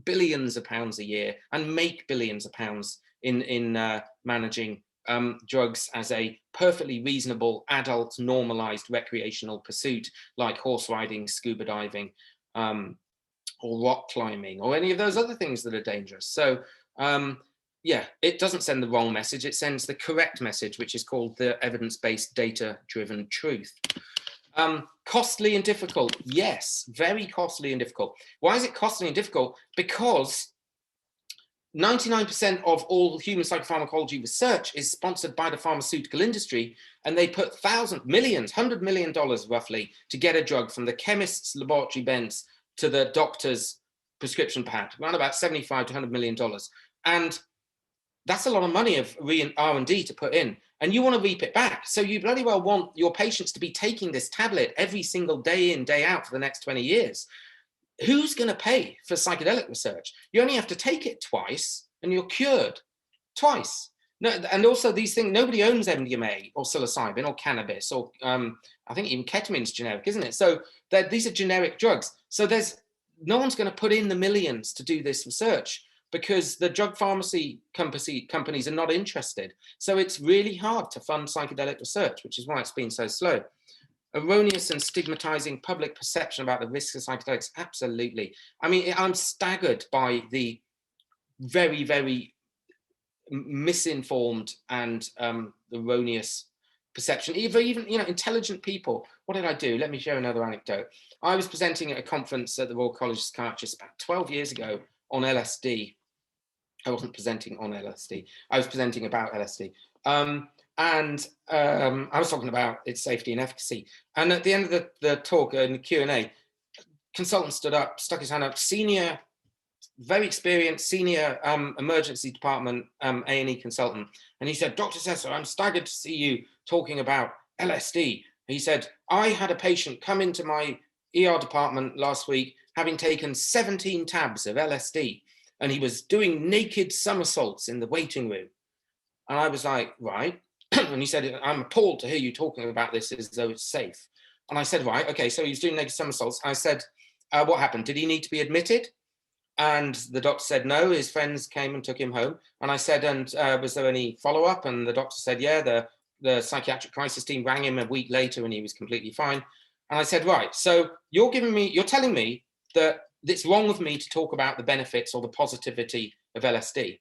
billions of pounds a year and make billions of pounds in managing drugs as a perfectly reasonable, adult, normalized recreational pursuit like horse riding, scuba diving, or rock climbing, or any of those other things that are dangerous. So yeah, it doesn't send the wrong message, it sends the correct message, which is called the evidence-based, data-driven truth. Costly and difficult. Yes, very costly and difficult. Why is it costly and difficult? Because 99% of all human psychopharmacology research is sponsored by the pharmaceutical industry, and they put millions, $100 million roughly to get a drug from the chemist's laboratory bench to the doctor's prescription pad, around about $75 to $100 million. And that's a lot of money of R&D to put in, and you want to reap it back. So you bloody well want your patients to be taking this tablet every single day in, day out for the next 20 years. Who's going to pay for psychedelic research? You only have to take it twice and you're cured. Twice. No, and also these things, nobody owns MDMA or psilocybin or cannabis, or I think even ketamine's generic, isn't it? So these are generic drugs. So no one's going to put in the millions to do this research because the drug pharmacy companies are not interested. So it's really hard to fund psychedelic research, which is why it's been so slow. Erroneous and stigmatizing public perception about the risks of psychedelics. Absolutely. I mean, I'm staggered by the very, very misinformed and erroneous perception. Even intelligent people. What did I do? Let me share another anecdote. I was presenting at a conference at the Royal College of Psychiatrists about 12 years ago on LSD. I wasn't presenting on LSD. I was presenting about LSD. And I was talking about its safety and efficacy. And at the end of the talk, in the Q&A, consultant stood up, stuck his hand up, very experienced senior emergency department A&E consultant. And he said, Dr. Sessa, I'm staggered to see you talking about LSD. He said, I had a patient come into my ER department last week, having taken 17 tabs of LSD, and he was doing naked somersaults in the waiting room. And I was like, right. And he said, I'm appalled to hear you talking about this as though it's safe. And I said, right, okay, so he was doing naked somersaults. I said, what happened? Did he need to be admitted? And the doctor said, no, his friends came and took him home. And I said, and was there any follow-up? And the doctor said, yeah, the psychiatric crisis team rang him a week later and he was completely fine. And I said, right, so you're telling me that it's wrong of me to talk about the benefits or the positivity of LSD.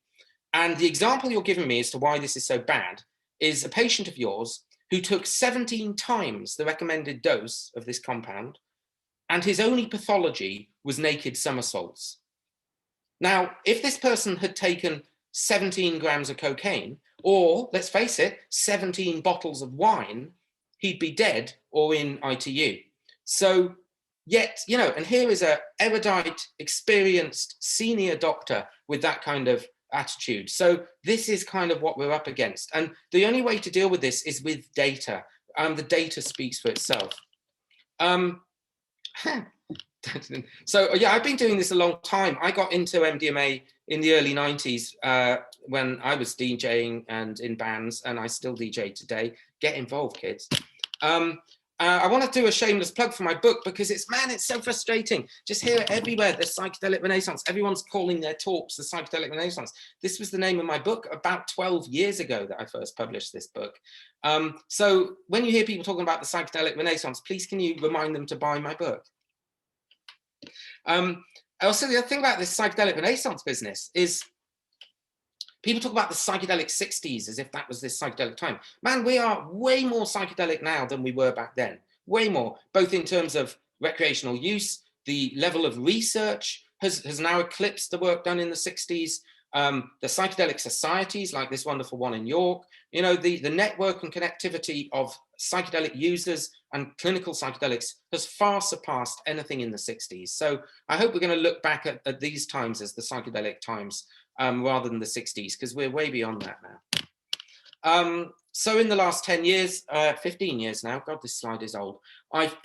And the example you're giving me as to why this is so bad is a patient of yours who took 17 times the recommended dose of this compound, and his only pathology was naked somersaults. Now, if this person had taken 17 grams of cocaine, or let's face it, 17 bottles of wine, he'd be dead or in ITU. So yet, and here is an erudite, experienced senior doctor with that kind of attitude. So this is kind of what we're up against. And the only way to deal with this is with data. The data speaks for itself. So yeah, I've been doing this a long time. I got into MDMA in the early 90s when I was DJing and in bands, and I still DJ today. Get involved, kids. I want to do a shameless plug for my book because it's so frustrating. Just hear it everywhere, the psychedelic renaissance. Everyone's calling their talks the psychedelic renaissance. This was the name of my book about 12 years ago that I first published this book. So when you hear people talking about the psychedelic renaissance, please can you remind them to buy my book? Also, the other thing about this psychedelic renaissance business is people talk about the psychedelic 60s as if that was this psychedelic time. Man, we are way more psychedelic now than we were back then. Way more, both in terms of recreational use. The level of research has now eclipsed the work done in the 60s. The psychedelic societies, like this wonderful one in York, you know, the network and connectivity of psychedelic users and clinical psychedelics has far surpassed anything in the 60s. So I hope we're going to look back at these times as the psychedelic times rather than the 60s, because we're way beyond that now. So in the last 10 years, 15 years now, God, this slide is old. I've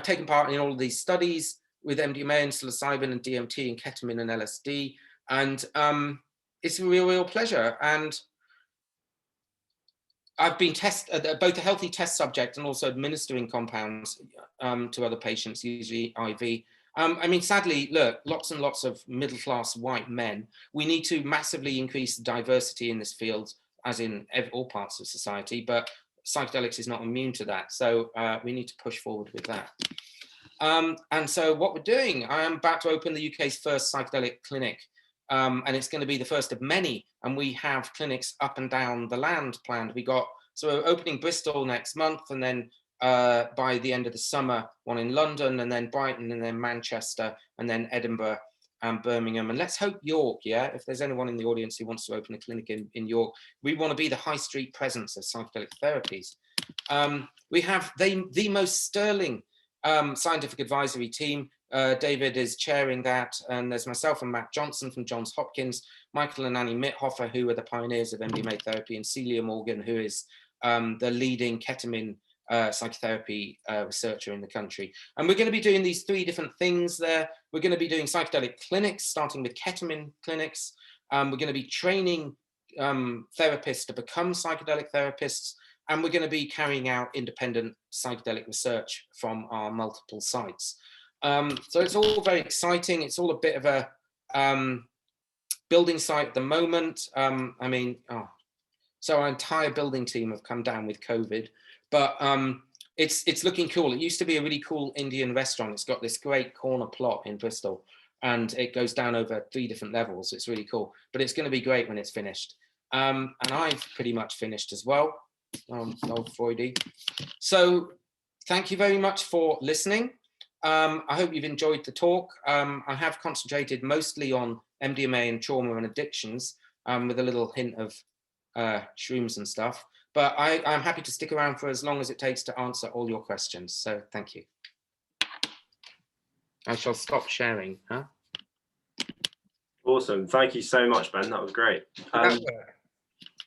taken part in all of these studies with MDMA and psilocybin and DMT and ketamine and LSD. And it's a real pleasure. And I've been both a healthy test subject and also administering compounds to other patients, usually IV. I mean, sadly, look, lots and lots of middle-class white men. We need to massively increase the diversity in this field, as in all parts of society, but psychedelics is not immune to that. So we need to push forward with that. And so what we're doing, I am about to open the UK's first psychedelic clinic. And it's going to be the first of many, and we have clinics up and down the land planned. So we're opening Bristol next month, and then by the end of the summer, one in London, and then Brighton, and then Manchester, and then Edinburgh and Birmingham, and let's hope York. Yeah, if there's anyone in the audience who wants to open a clinic in York, we want to be the high street presence of psychedelic therapies. We have the most sterling scientific advisory team. David is chairing that, and there's myself and Matt Johnson from Johns Hopkins, Michael and Annie Mithofer, who are the pioneers of MDMA therapy, and Celia Morgan, who is the leading ketamine psychotherapy researcher in the country. And we're going to be doing these 3 different things there. We're going to be doing psychedelic clinics, starting with ketamine clinics. We're going to be training therapists to become psychedelic therapists, and we're going to be carrying out independent psychedelic research from our multiple sites. So it's all very exciting. It's all a bit of a building site at the moment. I mean, so our entire building team have come down with COVID, but it's looking cool. It used to be a really cool Indian restaurant. It's got this great corner plot in Bristol, and it goes down over 3 different levels. It's really cool, but it's going to be great when it's finished. And I've pretty much finished as well. Old Freudy. So thank you very much for listening. I hope you've enjoyed the talk. I have concentrated mostly on MDMA and trauma and addictions, with a little hint of shrooms and stuff. But I'm happy to stick around for as long as it takes to answer all your questions. So thank you. I shall stop sharing. Huh? Awesome. Thank you so much, Ben. That was great.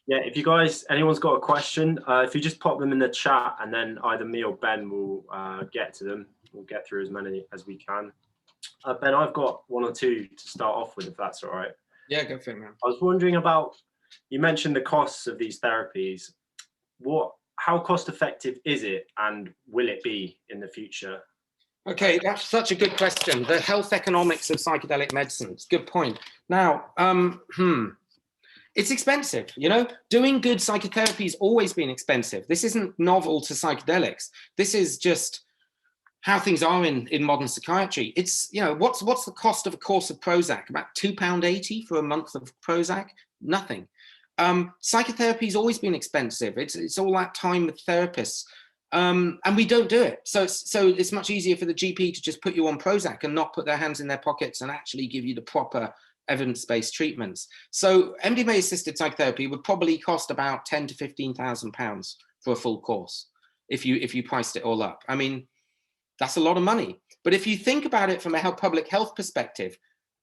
Yeah, if you guys, anyone's got a question, if you just pop them in the chat, and then either me or Ben will get to them. We'll get through as many as we can. Ben, I've got 1 or 2 to start off with, if that's all right. Yeah, go for it, man. I was wondering about, you mentioned the costs of these therapies. How cost effective is it, and will it be in the future? Okay, that's such a good question. The health economics of psychedelic medicine. It's a good point. Now, it's expensive, you know. Doing good psychotherapy has always been expensive. This isn't novel to psychedelics. This is just how things are in modern psychiatry. It's, you know, what's the cost of a course of Prozac? About £2.80 for a month of Prozac? Nothing. Psychotherapy has always been expensive. It's all that time with therapists, and we don't do it. So it's much easier for the GP to just put you on Prozac and not put their hands in their pockets and actually give you the proper evidence-based treatments. So MDMA-assisted psychotherapy would probably cost about £10,000 to £15,000 for a full course if you priced it all up. I mean, that's a lot of money. But if you think about it from a public health perspective,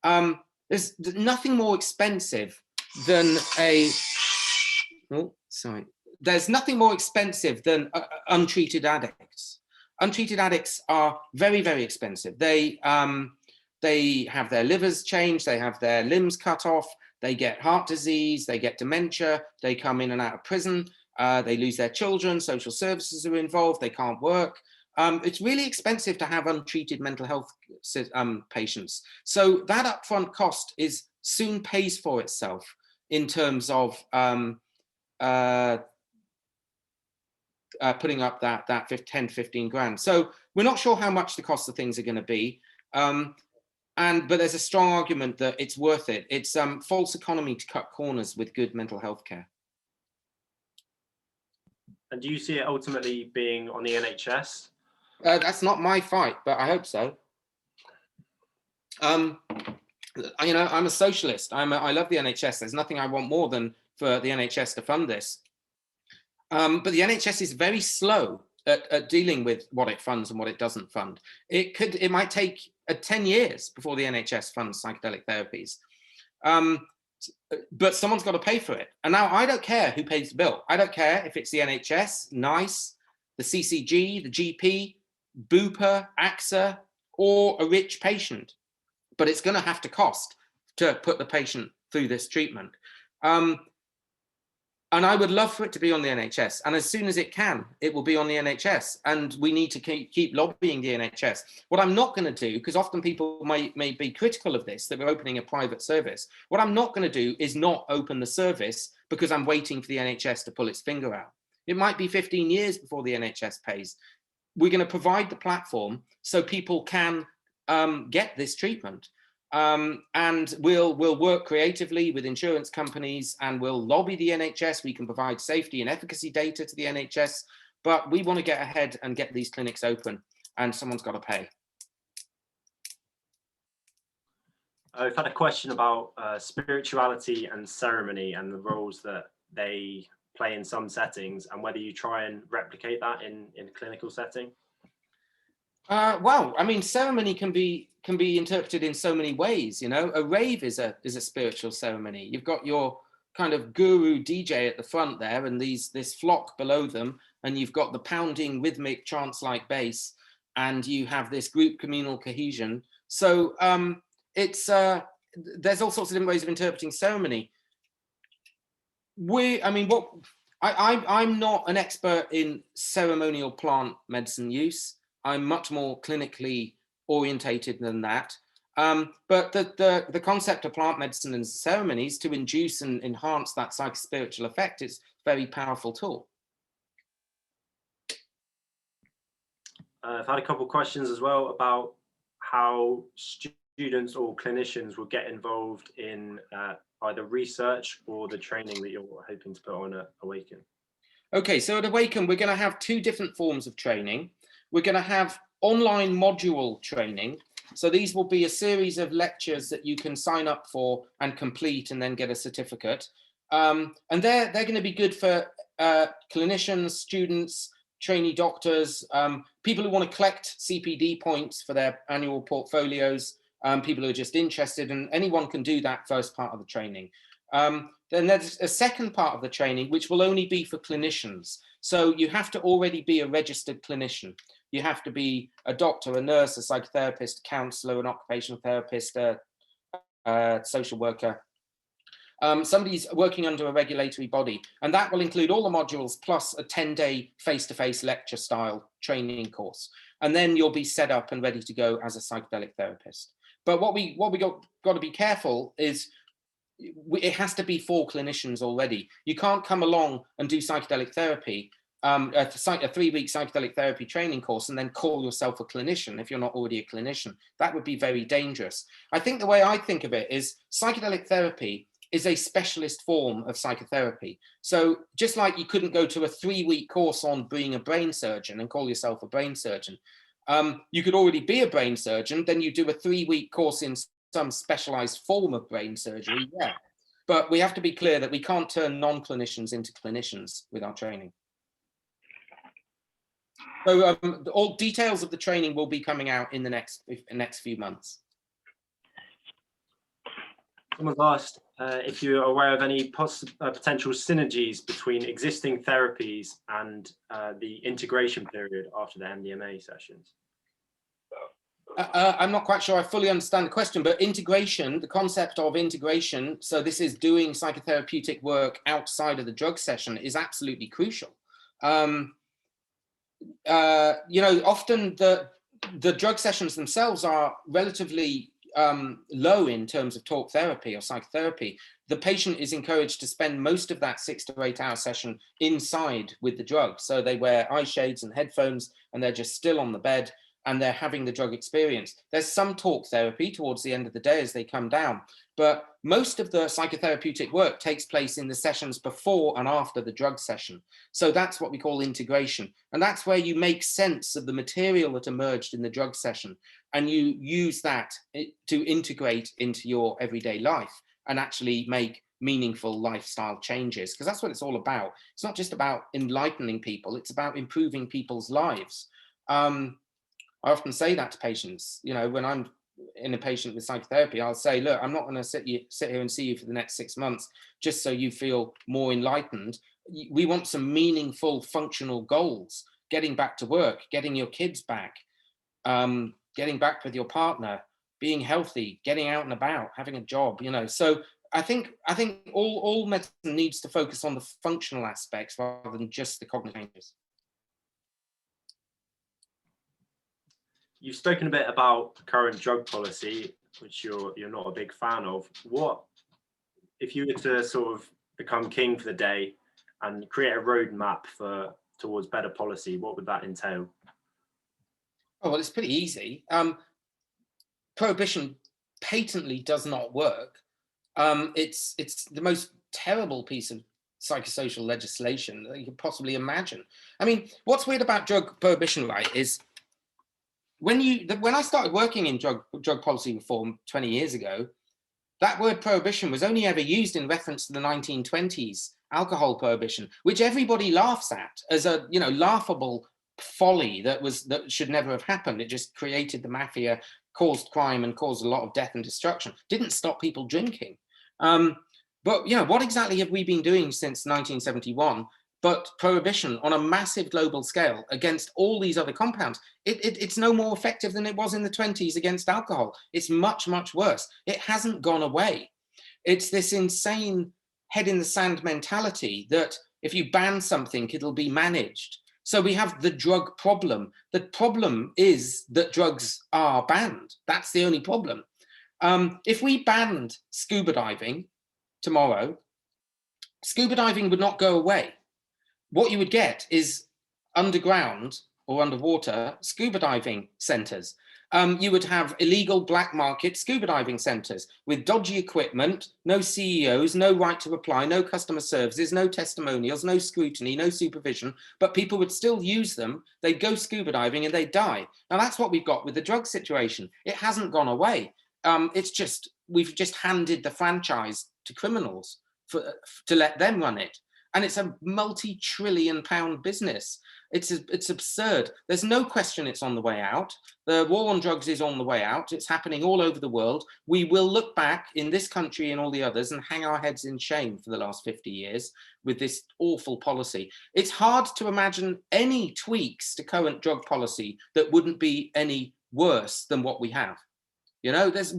there's nothing more expensive than a, oh, sorry. There's nothing more expensive than untreated addicts. Untreated addicts are very, very expensive. They have their livers changed, they have their limbs cut off, they get heart disease, they get dementia, they come in and out of prison, they lose their children, social services are involved, they can't work. It's really expensive to have untreated mental health patients. So that upfront cost soon pays for itself in terms of putting up that 10, 15 grand. So we're not sure how much the cost of things are going to be. But there's a strong argument that it's worth it. It's false economy to cut corners with good mental health care. And do you see it ultimately being on the NHS? That's not my fight, but I hope so. You know, I'm a socialist. I love the NHS. There's nothing I want more than for the NHS to fund this. But the NHS is very slow at dealing with what it funds and what it doesn't fund. It might take 10 years before the NHS funds psychedelic therapies. But someone's got to pay for it. And now I don't care who pays the bill. I don't care if it's the NHS, NICE, the CCG, the GP, Bupa, AXA, or a rich patient. But it's going to have to cost to put the patient through this treatment. And I would love for it to be on the NHS. And as soon as it can, it will be on the NHS. And we need to keep lobbying the NHS. What I'm not going to do, because often people may be critical of this, that we're opening a private service. What I'm not going to do is not open the service because I'm waiting for the NHS to pull its finger out. It might be 15 years before the NHS pays. We're going to provide the platform so people can get this treatment. And we'll work creatively with insurance companies and we'll lobby the NHS. We can provide safety and efficacy data to the NHS, but we want to get ahead and get these clinics open, and someone's got to pay. I've had a question about spirituality and ceremony and the roles that they play in some settings, and whether you try and replicate that in a clinical setting. Well, I mean, ceremony can be interpreted in so many ways. You know, a rave is a spiritual ceremony. You've got your kind of guru DJ at the front there, and this flock below them, and you've got the pounding rhythmic trance-like bass, and you have this group communal cohesion. So there's all sorts of different ways of interpreting ceremony. I'm not an expert in ceremonial plant medicine use. I'm much more clinically orientated than that. But the concept of plant medicine and ceremonies to induce and enhance that psychospiritual effect is a very powerful tool. I've had a couple of questions as well about how students or clinicians will get involved in either research or the training that you're hoping to put on at Awakn. Okay, so at Awakn, we're going to have two different forms of training. We're going to have online module training. So these will be a series of lectures that you can sign up for and complete and then get a certificate. And they're going to be good for clinicians, students, trainee doctors, people who want to collect CPD points for their annual portfolios, people who are just interested, and anyone can do that first part of the training. Then there's a second part of the training, which will only be for clinicians. So you have to already be a registered clinician. You have to be a doctor, a nurse, a psychotherapist, a counselor, an occupational therapist, a social worker. Somebody's working under a regulatory body, and that will include all the modules plus a 10-day face-to-face lecture style training course. And then you'll be set up and ready to go as a psychedelic therapist. But what we got to be careful is it has to be for clinicians already. You can't come along and do psychedelic therapy, a 3-week psychedelic therapy training course, and then call yourself a clinician if you're not already a clinician. That would be very dangerous. I think the way I think of it is psychedelic therapy is a specialist form of psychotherapy. So just like you couldn't go to a 3-week course on being a brain surgeon and call yourself a brain surgeon, you could already be a brain surgeon, then you do a 3-week course in some specialized form of brain surgery, yeah. But we have to be clear that we can't turn non-clinicians into clinicians with our training. So all details of the training will be coming out in the next few months. Someone's asked, if you're aware of any potential synergies between existing therapies and the integration period after the MDMA sessions. I'm not quite sure I fully understand the question, but integration, the concept of integration, so this is doing psychotherapeutic work outside of the drug session, is absolutely crucial. You know, often the drug sessions themselves are relatively low in terms of talk therapy or psychotherapy. The patient is encouraged to spend most of that 6 to 8 hour session inside with the drug. So they wear eye shades and headphones, and they're just still on the bed, and they're having the drug experience. There's some talk therapy towards the end of the day as they come down, but most of the psychotherapeutic work takes place in the sessions before and after the drug session. So that's what we call integration. And that's where you make sense of the material that emerged in the drug session, and you use that to integrate into your everyday life and actually make meaningful lifestyle changes, because that's what it's all about. It's not just about enlightening people, it's about improving people's lives. I often say that to patients, you know, when I'm in a patient with psychotherapy, I'll say, look, I'm not going to sit here and see you for the next 6 months just so you feel more enlightened. We want some meaningful, functional goals: getting back to work, getting your kids back, getting back with your partner, being healthy, getting out and about, having a job, you know. So I think all medicine needs to focus on the functional aspects rather than just the cognitive changes. You've spoken a bit about current drug policy, which you're not a big fan of. What, if you were to sort of become king for the day and create a roadmap towards better policy, what would that entail? Oh, well, it's pretty easy. Prohibition patently does not work. It's the most terrible piece of psychosocial legislation that you could possibly imagine. I mean, what's weird about drug prohibition, right, is when I started working in drug policy reform 20 years ago, that word prohibition was only ever used in reference to the 1920s alcohol prohibition, which everybody laughs at as a, you know, laughable folly that should never have happened. It just created the mafia, caused crime, and caused a lot of death and destruction. Didn't stop people drinking. But, you know, what exactly have we been doing since 1971? But prohibition on a massive global scale against all these other compounds. It's no more effective than it was in the 20s against alcohol. It's much, much worse. It hasn't gone away. It's this insane head in the sand mentality that if you ban something, it'll be managed. So we have the drug problem. The problem is that drugs are banned. That's the only problem. If we banned scuba diving tomorrow, scuba diving would not go away. What you would get is underground or underwater scuba diving centers. You would have illegal black market scuba diving centers with dodgy equipment, no CEOs, no right to reply, no customer services, no testimonials, no scrutiny, no supervision, but people would still use them. They'd go scuba diving and they'd die. Now that's what we've got with the drug situation. It hasn't gone away. It's just, we've just handed the franchise to criminals to let them run it. And it's a multi-trillion-pound business. It's absurd. There's no question it's on the way out. The war on drugs is on the way out. It's happening all over the world. We will look back in this country and all the others and hang our heads in shame for the last 50 years with this awful policy. It's hard to imagine any tweaks to current drug policy that wouldn't be any worse than what we have. You know, there's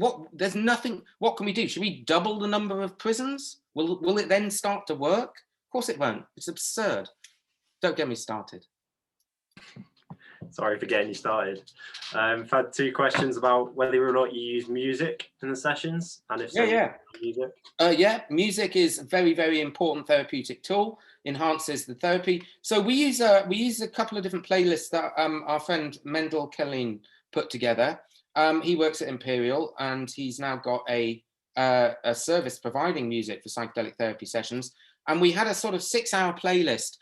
nothing. What can we do? Should we double the number of prisons? Will it then start to work? Of course it won't. It's absurd. Don't get me started. Sorry for getting you started. I've had 2 questions about whether or not you use music in the sessions, and if so, music. Music is a very, very important therapeutic tool. Enhances the therapy. So we use a couple of different playlists that our friend Mendel Kellin put together. He works at Imperial, and he's now got a service providing music for psychedelic therapy sessions. And we had a sort of 6-hour playlist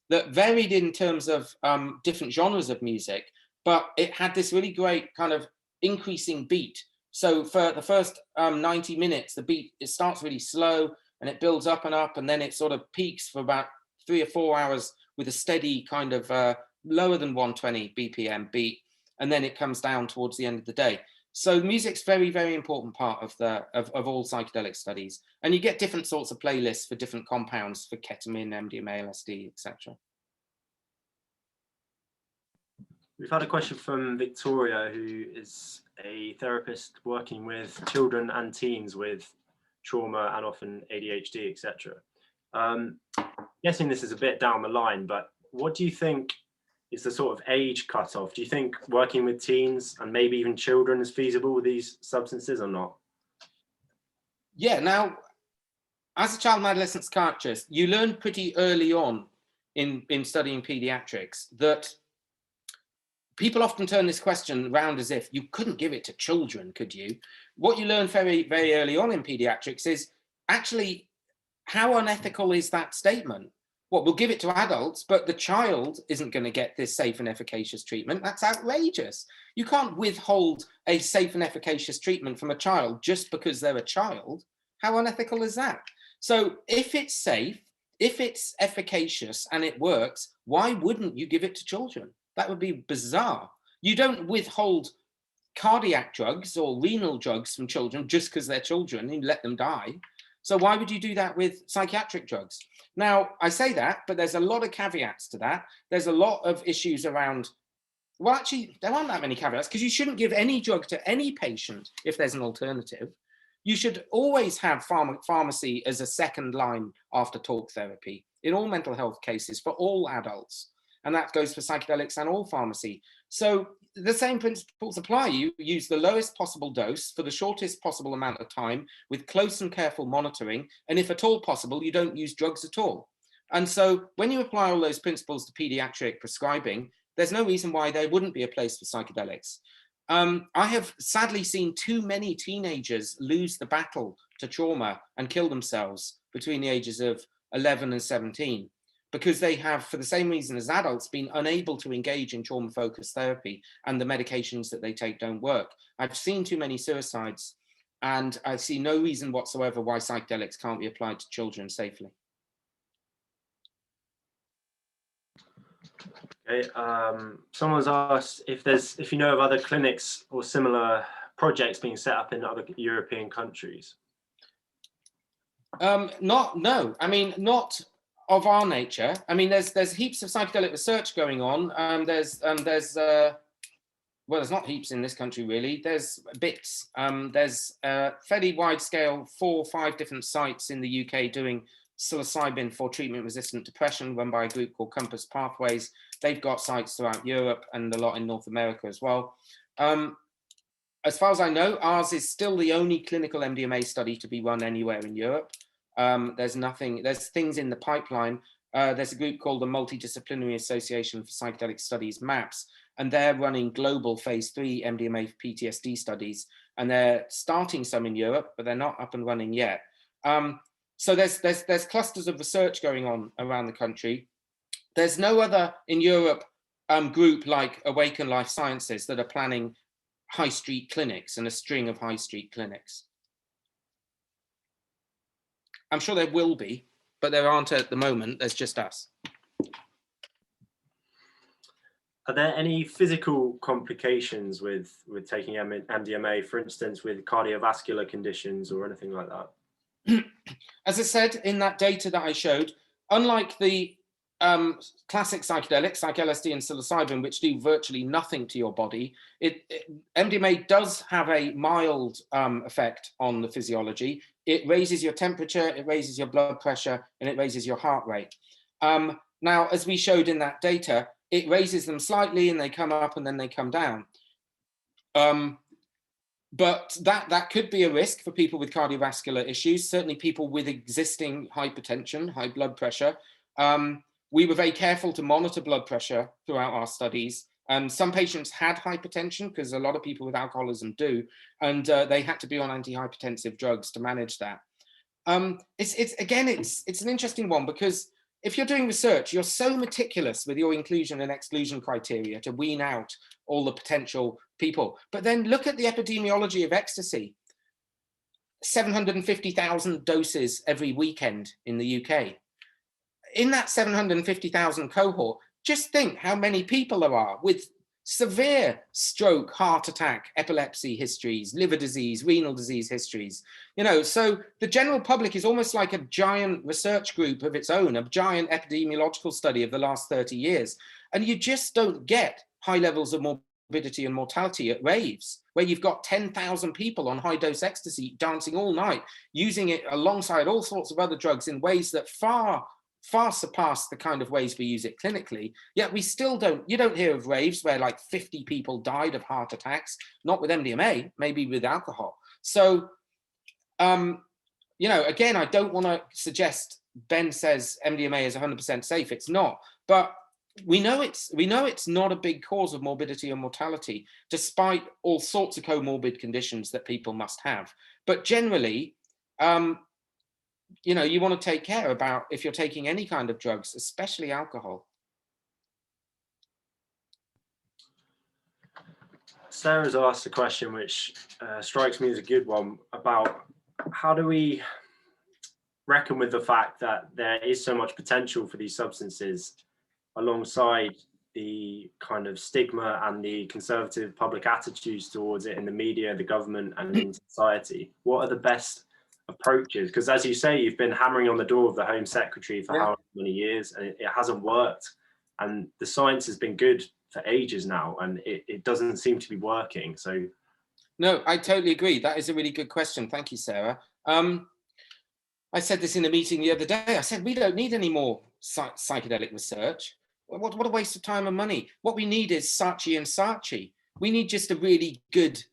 that varied in terms of different genres of music, but it had this really great kind of increasing beat. So for the first 90 minutes, the beat, it starts really slow and it builds up, and then it sort of peaks for about 3 or 4 hours with a steady kind of lower than 120 BPM beat. And then it comes down towards the end of the day. So music's very, very important part of all psychedelic studies. And you get different sorts of playlists for different compounds for ketamine, MDMA, LSD, etc. We've had a question from Victoria, who is a therapist working with children and teens with trauma and often ADHD, etc. Guessing this is a bit down the line, but what do you think is the sort of age cutoff? Do you think working with teens and maybe even children is feasible with these substances or not? Yeah, now, as a child and adolescent psychiatrist, you learn pretty early on in studying pediatrics that people often turn this question around as if you couldn't give it to children, could you? What you learn very, very early on in pediatrics is actually, how unethical is that statement? Well, we'll give it to adults, but the child isn't going to get this safe and efficacious treatment. That's outrageous. You can't withhold a safe and efficacious treatment from a child just because they're a child. How unethical is that? So if it's safe, if it's efficacious and it works, why wouldn't you give it to children? That would be bizarre. You don't withhold cardiac drugs or renal drugs from children just because they're children and let them die. So why would you do that with psychiatric drugs? Now, I say that, but there's a lot of caveats to that. There's a lot of issues around, well, actually, there aren't that many caveats because you shouldn't give any drug to any patient if there's an alternative. You should always have pharmacy as a second line after talk therapy in all mental health cases for all adults. And that goes for psychedelics and all pharmacy. So the same principles apply. You use the lowest possible dose for the shortest possible amount of time with close and careful monitoring. And if at all possible, you don't use drugs at all. And so when you apply all those principles to pediatric prescribing, there's no reason why there wouldn't be a place for psychedelics. I have sadly seen too many teenagers lose the battle to trauma and kill themselves between the ages of 11 and 17. Because they have, for the same reason as adults, been unable to engage in trauma-focused therapy and the medications that they take don't work. I've seen too many suicides and I see no reason whatsoever why psychedelics can't be applied to children safely. Okay, someone's asked if you know of other clinics or similar projects being set up in other European countries. No, I mean, not of our nature. I mean, there's heaps of psychedelic research going on. Well, there's not heaps in this country really. There's bits. There's fairly wide scale 4 or 5 different sites in the UK doing psilocybin for treatment-resistant depression, run by a group called Compass Pathways. They've got sites throughout Europe and a lot in North America as well. As far as I know, ours is still the only clinical MDMA study to be run anywhere in Europe. There's things in the pipeline. There's a group called the Multidisciplinary Association for Psychedelic Studies, MAPS, and they're running global phase 3 MDMA for PTSD studies, and they're starting some in Europe, but they're not up and running yet. So there's clusters of research going on around the country. There's no other in Europe group like Awakn Life Sciences that are planning high street clinics and a string of high street clinics. I'm sure there will be, but there aren't at the moment. There's just us. Are there any physical complications with taking MDMA, for instance, with cardiovascular conditions or anything like that? As I said in that data that I showed, unlike the classic psychedelics like LSD and psilocybin, which do virtually nothing to your body, MDMA does have a mild effect on the physiology. It raises your temperature, it raises your blood pressure, and it raises your heart rate. Now, as we showed in that data, it raises them slightly and they come up and then they come down. But that could be a risk for people with cardiovascular issues, certainly people with existing hypertension, high blood pressure. We were very careful to monitor blood pressure throughout our studies. Some patients had hypertension because a lot of people with alcoholism do, and they had to be on antihypertensive drugs to manage that. It's an interesting one because if you're doing research, you're so meticulous with your inclusion and exclusion criteria to wean out all the potential people. But then look at the epidemiology of ecstasy. 750,000 doses every weekend in the UK. In that 750,000 cohort, just think how many people there are with severe stroke, heart attack, epilepsy histories, liver disease, renal disease histories. You know, so the general public is almost like a giant research group of its own, a giant epidemiological study of the last 30 years. And you just don't get high levels of morbidity and mortality at raves, where you've got 10,000 people on high dose ecstasy dancing all night, using it alongside all sorts of other drugs in ways that far surpass the kind of ways we use it clinically. Yet we still you don't hear of raves where like 50 people died of heart attacks, not with MDMA, maybe with alcohol. So, you know, again, I don't want to suggest Ben says MDMA is 100% safe. It's not, but we know it's not a big cause of morbidity and mortality, despite all sorts of comorbid conditions that people must have. But generally, you know, you want to take care about if you're taking any kind of drugs, especially alcohol. Sarah's asked a question which strikes me as a good one about how do we reckon with the fact that there is so much potential for these substances alongside the kind of stigma and the conservative public attitudes towards it in the media, the government, and in society. What are the best approaches? Because as you say, you've been hammering on the door of the Home Secretary for how many years, and it hasn't worked. And the science has been good for ages now, and it doesn't seem to be working. So, no, I totally agree. That is a really good question. Thank you, Sarah. I said this in a meeting the other day. I said, we don't need any more psychedelic research. What a waste of time and money. What we need is Saatchi and Saatchi. We need just a really good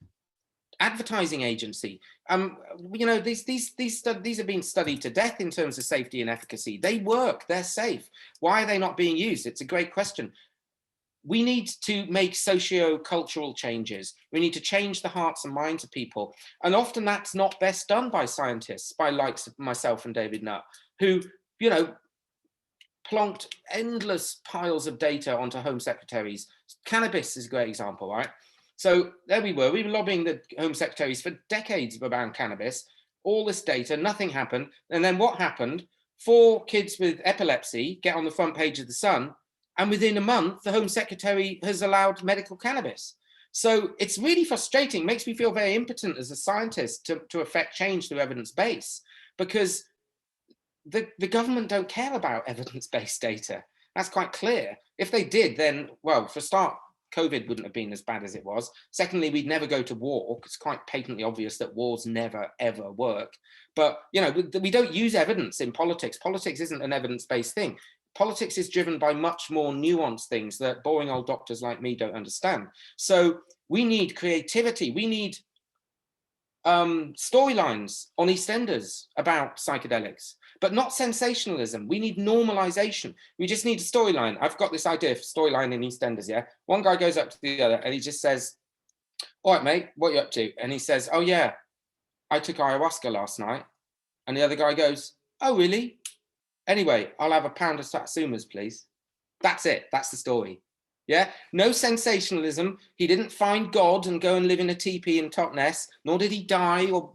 advertising agency. You know, these are being studied to death in terms of safety and efficacy. They work, they're safe. Why are they not being used? It's a great question. We need to make socio-cultural changes. We need to change the hearts and minds of people. And often that's not best done by scientists, by likes of myself and David Nutt, who, you know, plonked endless piles of data onto Home Secretaries. Cannabis is a great example, right? So there we were lobbying the Home Secretaries for decades around cannabis, all this data, nothing happened. And then what happened? 4 kids with epilepsy get on the front page of the Sun, and within a month, the Home Secretary has allowed medical cannabis. So it's really frustrating, makes me feel very impotent as a scientist to affect change through evidence base, because the government don't care about evidence-based data. That's quite clear. If they did, then, well, for a start, COVID wouldn't have been as bad as it was. Secondly, we'd never go to war. It's quite patently obvious that wars never, ever work. But, you know, we don't use evidence in politics. Politics isn't an evidence-based thing. Politics is driven by much more nuanced things that boring old doctors like me don't understand. So we need creativity. We need storylines on EastEnders about psychedelics, but not sensationalism. We need normalization. We just need a storyline. I've got this idea for storyline in EastEnders, yeah? One guy goes up to the other and he just says, all right, mate, what are you up to? And he says, oh yeah, I took ayahuasca last night. And the other guy goes, oh really? Anyway, I'll have a pound of satsumas, please. That's it, that's the story. Yeah, no sensationalism. He didn't find God and go and live in a teepee in Totnes, nor did he die or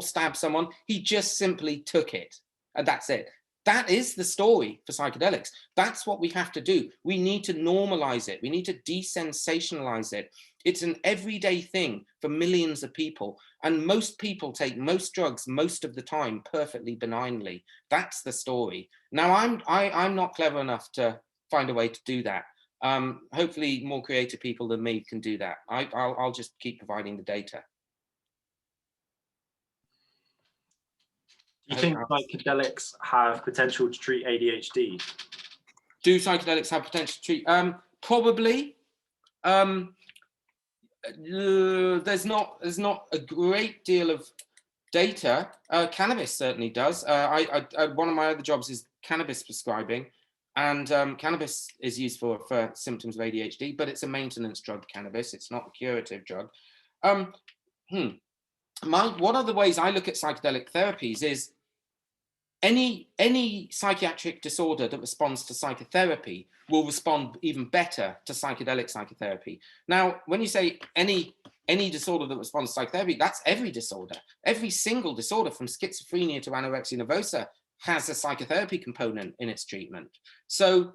stab someone. He just simply took it, and that's it. That is the story for psychedelics. That's what we have to do. We need to normalize it. We need to desensationalize it. It's an everyday thing for millions of people, and most people take most drugs most of the time perfectly benignly. That's the story. Now, I'm not clever enough to find a way to do that. Hopefully more creative people than me can do that. I'll just keep providing the data. Do you think psychedelics have potential to treat ADHD? Do psychedelics have potential to treat? Probably. There's not a great deal of data. Cannabis certainly does. One of my other jobs is cannabis prescribing. And cannabis is used for symptoms of ADHD, but it's a maintenance drug, cannabis. It's not a curative drug. One of the ways I look at psychedelic therapies is any psychiatric disorder that responds to psychotherapy will respond even better to psychedelic psychotherapy. Now, when you say any disorder that responds to psychotherapy, that's every disorder. Every single disorder from schizophrenia to anorexia nervosa has a psychotherapy component in its treatment. So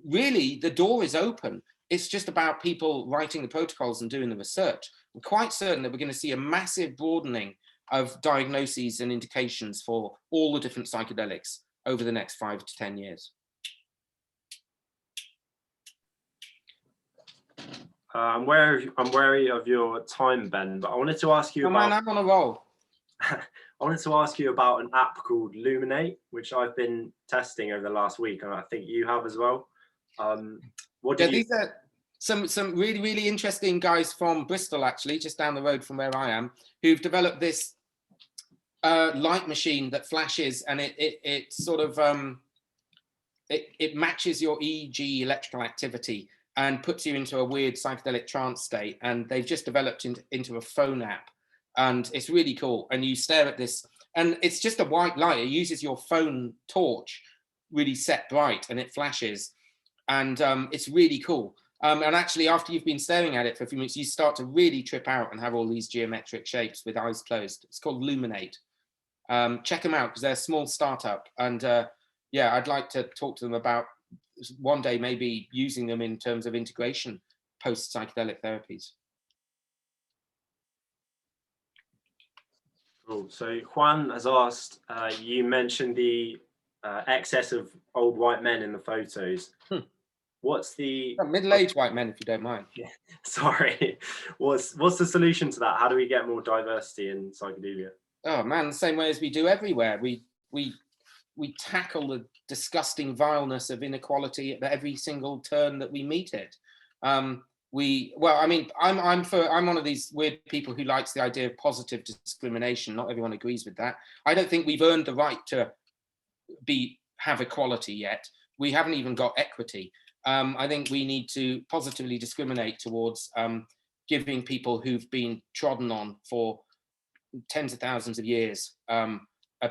really the door is open. it's just about people writing the protocols and doing the research. I'm quite certain that we're going to see a massive broadening of diagnoses and indications for all the different psychedelics over the next 5 to 10 years. I'm wary of your time, Ben, but I wanted to ask you about... Man, I'm on a roll. I wanted to ask you about an app called Luminate, which I've been testing over the last week, and I think you have as well. These are some really, really interesting guys from Bristol, actually, just down the road from where I am, who've developed this light machine that flashes, and it sort of it matches your EEG electrical activity and puts you into a weird psychedelic trance state. And they've just developed into a phone app, and it's really cool. And you stare at this, and it's just a white light. It uses your phone torch, really set bright, and it flashes. And it's really cool. And actually, after you've been staring at it for a few minutes, you start to really trip out and have all these geometric shapes with eyes closed. It's called Luminate. Check them out, because they're a small startup. And yeah, I'd like to talk to them about one day maybe using them in terms of integration post-psychedelic therapies. Cool. So Juan has asked, you mentioned the excess of old white men in the photos. What's the middle-aged white men, if you don't mind? Yeah. Sorry. What's the solution to that? How do we get more diversity in psychedelia? Oh man, the same way as we do everywhere. We tackle the disgusting vileness of inequality at every single turn that we meet it. I'm one of these weird people who likes the idea of positive discrimination. Not everyone agrees with that. I don't think we've earned the right to have equality yet. We haven't even got equity. I think we need to positively discriminate towards giving people who've been trodden on for tens of thousands of years a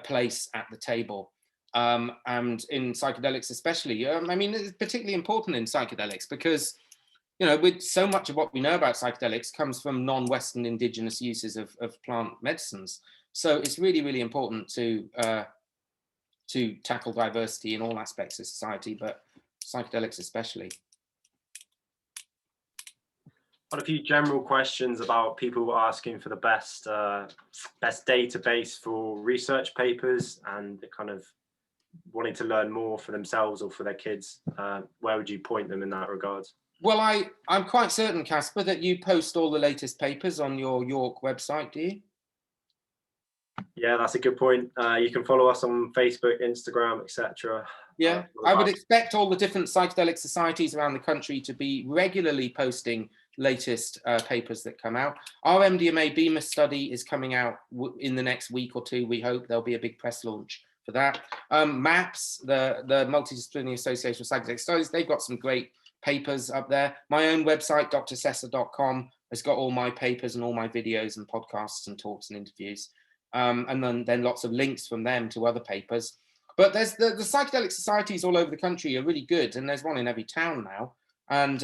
place at the table. And in psychedelics especially, I mean, it's particularly important in psychedelics because, you know, with so much of what we know about psychedelics comes from non-Western indigenous uses of plant medicines. So it's really, really important to tackle diversity in all aspects of society, but psychedelics especially. Got a few general questions about people asking for the best database for research papers and kind of wanting to learn more for themselves or for their kids. Where would you point them in that regard? Well, I'm quite certain, Casper, that you post all the latest papers on your York website, do you? Yeah, that's a good point. You can follow us on Facebook, Instagram, etc. Yeah, I would expect all the different psychedelic societies around the country to be regularly posting latest papers that come out. Our MDMA BIMA study is coming out in the next week or two. We hope there'll be a big press launch for that. MAPS, the Multidisciplinary Association of Psychedelic Studies, they've got some great papers up there. My own website, drsessa.com, has got all my papers and all my videos and podcasts and talks and interviews. And then lots of links from them to other papers. But there's the psychedelic societies all over the country are really good, and there's one in every town now. And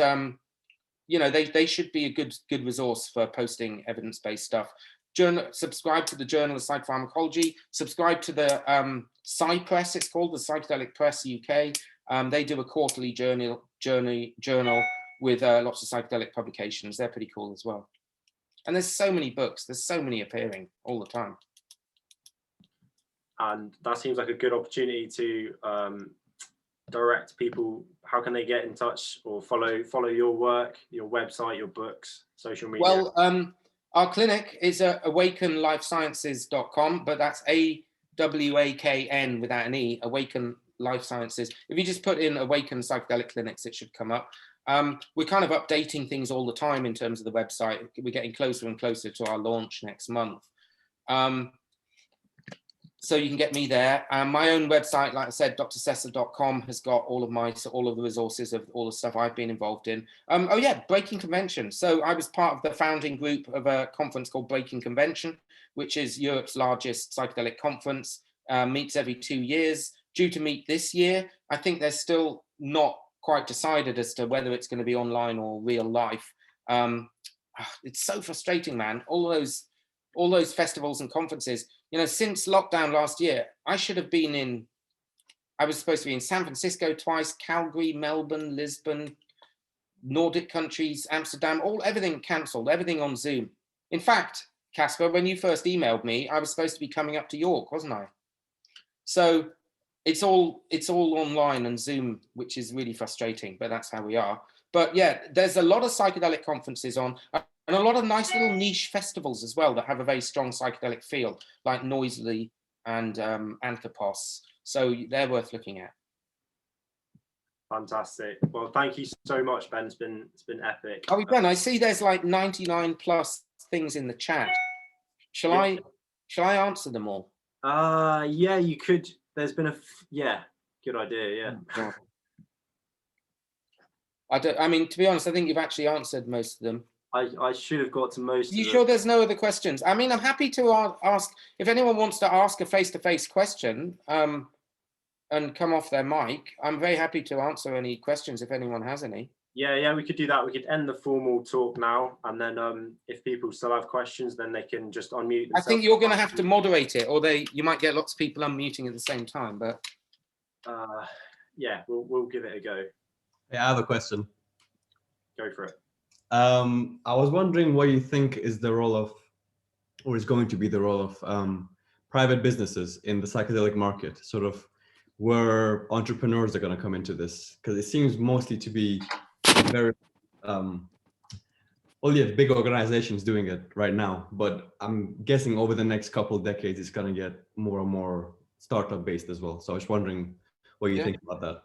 you know, they should be a good resource for posting evidence-based stuff. Subscribe to the Journal of Psychopharmacology. Subscribe to the PsyPress, it's called, the Psychedelic Press UK. They do a quarterly journal with lots of psychedelic publications. They're pretty cool as well. And there's so many books. There's so many appearing all the time. And that seems like a good opportunity to direct people. How can they get in touch or follow your work, your website, your books, social media? Well, our clinic is at awakenlifesciences.com, but that's AWAKN without an E, Awakn Life Sciences. If you just put in Awakn Psychedelic Clinics, it should come up. We're kind of updating things all the time in terms of the website. We're getting closer and closer to our launch next month. So you can get me there. My own website, like I said, drsessa.com, has got all of the resources of all the stuff I've been involved in. Oh yeah, Breaking Convention. So I was part of the founding group of a conference called Breaking Convention, which is Europe's largest psychedelic conference, meets every 2 years, due to meet this year. I think there's still not quite decided as to whether it's going to be online or real life. It's so frustrating, man. All those festivals and conferences, you know, since lockdown last year, I was supposed to be in San Francisco twice, Calgary, Melbourne, Lisbon, Nordic countries, Amsterdam, everything cancelled, everything on Zoom. In fact, Casper, when you first emailed me, I was supposed to be coming up to York, wasn't I? So it's all online and Zoom, which is really frustrating, but that's how we are. But yeah, there's a lot of psychedelic conferences on, and a lot of nice little niche festivals as well that have a very strong psychedelic feel, like Noisily and Anthropos. So they're worth looking at. Fantastic. Well, thank you so much, Ben. It's been epic. Are we done? I see there's like 99 plus things in the chat. Shall I answer them all? Yeah, you could. There's been good idea. Yeah. I mean, to be honest, I think you've actually answered most of them. I should have got to most of them. You sure there's no other questions? I mean, I'm happy to ask if anyone wants to ask a face-to-face question and come off their mic. I'm very happy to answer any questions if anyone has any. Yeah, we could do that. We could end the formal talk now, and then if people still have questions, then they can just unmute themselves. I think you're going to have to moderate it, or you might get lots of people unmuting at the same time. But yeah, we'll give it a go. Yeah, I have a question. Go for it. I was wondering what you think is the role of, or is going to be the role of private businesses in the psychedelic market, sort of where entrepreneurs are going to come into this, because it seems mostly to be very only have big organizations doing it right now, but I'm guessing over the next couple of decades it's going to get more and more startup based as well. So I was wondering what you think about that.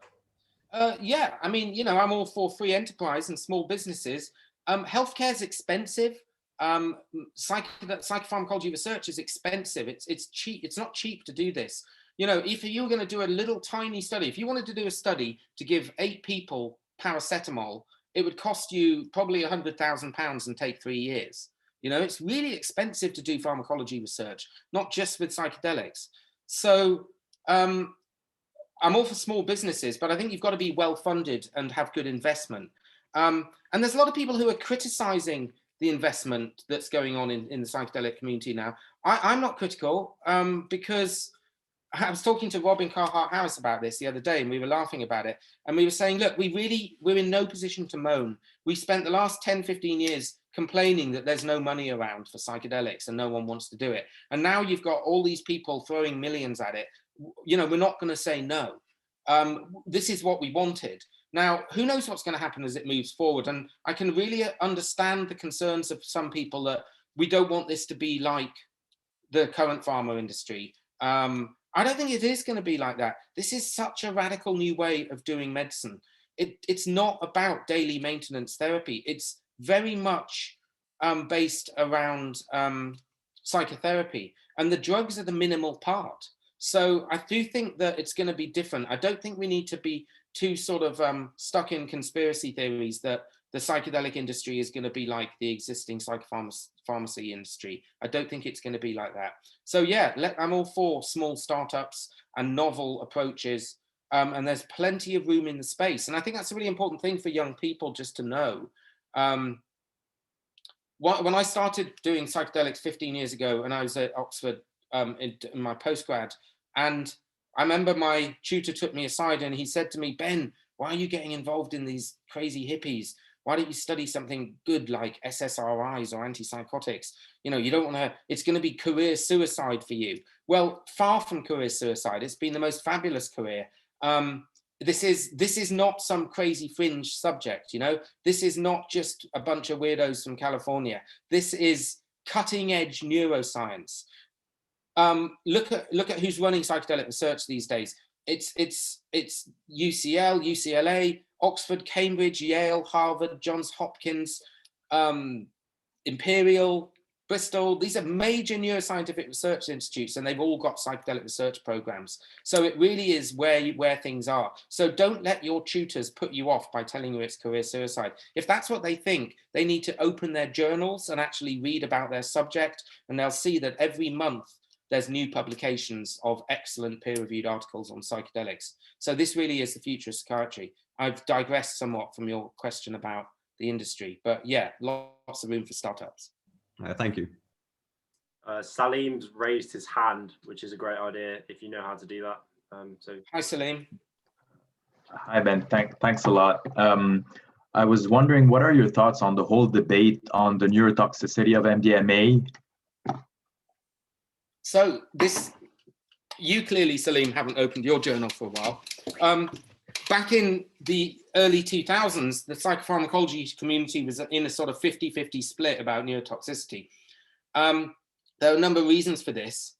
Yeah, I mean, you know, I'm all for free enterprise and small businesses. Healthcare is expensive. Psychopharmacology research is expensive. It's cheap. It's not cheap to do this. You know, if you were going to do a little tiny study, if you wanted to do a study to give 8 people paracetamol, it would cost you probably £100,000 and take 3 years. You know, it's really expensive to do pharmacology research, not just with psychedelics. So I'm all for small businesses, but I think you've got to be well funded and have good investment. And there's a lot of people who are criticizing the investment that's going on in the psychedelic community now. I'm not critical because I was talking to Robin Carhart-Harris about this the other day, and we were laughing about it. And we were saying, look, we're in no position to moan. We spent the last 10, 15 years complaining that there's no money around for psychedelics and no one wants to do it. And now you've got all these people throwing millions at it. You know, we're not going to say no. This is what we wanted. Now, who knows what's going to happen as it moves forward? And I can really understand the concerns of some people that we don't want this to be like the current pharma industry. I don't think it is going to be like that. This is such a radical new way of doing medicine. It's not about daily maintenance therapy. It's very much based around psychotherapy, and the drugs are the minimal part. So I do think that it's going to be different. I don't think we need to be too sort of stuck in conspiracy theories that the psychedelic industry is going to be like the existing psychopharmacy industry. I don't think it's going to be like that. So yeah, I'm all for small startups and novel approaches. And there's plenty of room in the space. And I think that's a really important thing for young people just to know. When I started doing psychedelics 15 years ago, and I was at Oxford in my postgrad, and I remember my tutor took me aside and he said to me, Ben, why are you getting involved in these crazy hippies? Why don't you study something good like SSRIs or antipsychotics? You know, you don't want to, it's going to be career suicide for you. Well, far from career suicide. It's been the most fabulous career. This is not some crazy fringe subject, you know. This is not just a bunch of weirdos from California. This is cutting edge neuroscience. Look at who's running psychedelic research these days. It's UCL, UCLA, Oxford, Cambridge, Yale, Harvard, Johns Hopkins, Imperial, Bristol. These are major neuroscientific research institutes, and they've all got psychedelic research programs. So it really is where things are. So don't let your tutors put you off by telling you it's career suicide. If that's what they think, they need to open their journals and actually read about their subject, and they'll see that every month there's new publications of excellent peer-reviewed articles on psychedelics. So this really is the future of psychiatry. I've digressed somewhat from your question about the industry, but yeah, lots of room for startups. Thank you. Salim's raised his hand, which is a great idea if you know how to do that. So hi, Salim. Hi, Ben. Thanks a lot. I was wondering, what are your thoughts on the whole debate on the neurotoxicity of MDMA? So this, you clearly, Salim, haven't opened your journal for a while. Back in the early 2000s, the psychopharmacology community was in a sort of 50-50 split about neurotoxicity. There are a number of reasons for this,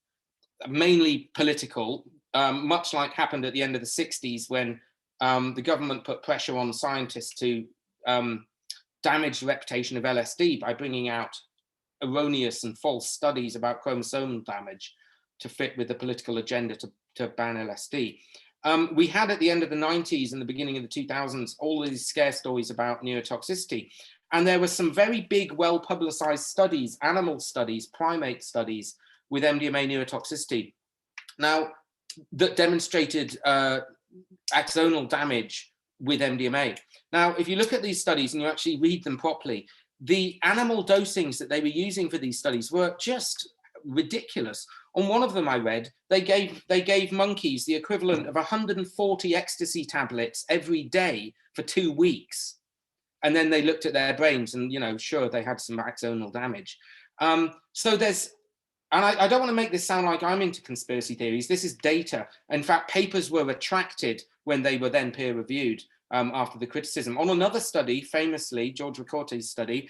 mainly political, much like happened at the end of the 60s when the government put pressure on scientists to damage the reputation of LSD by bringing out erroneous and false studies about chromosomal damage to fit with the political agenda to ban LSD. We had at the end of the 90s and the beginning of the 2000s, all these scare stories about neurotoxicity. And there were some very big, well-publicized studies, animal studies, primate studies with MDMA neurotoxicity. Now, that demonstrated axonal damage with MDMA. Now, if you look at these studies and you actually read them properly, the animal dosings that they were using for these studies were just ridiculous. On one of them I read, they gave monkeys the equivalent of 140 ecstasy tablets every day for 2 weeks. And then they looked at their brains and, you know, sure, they had some axonal damage. So there's, and I don't want to make this sound like I'm into conspiracy theories. This is data. In fact, papers were retracted when they were then peer reviewed after the criticism. On another study, famously, George Ricorte's study,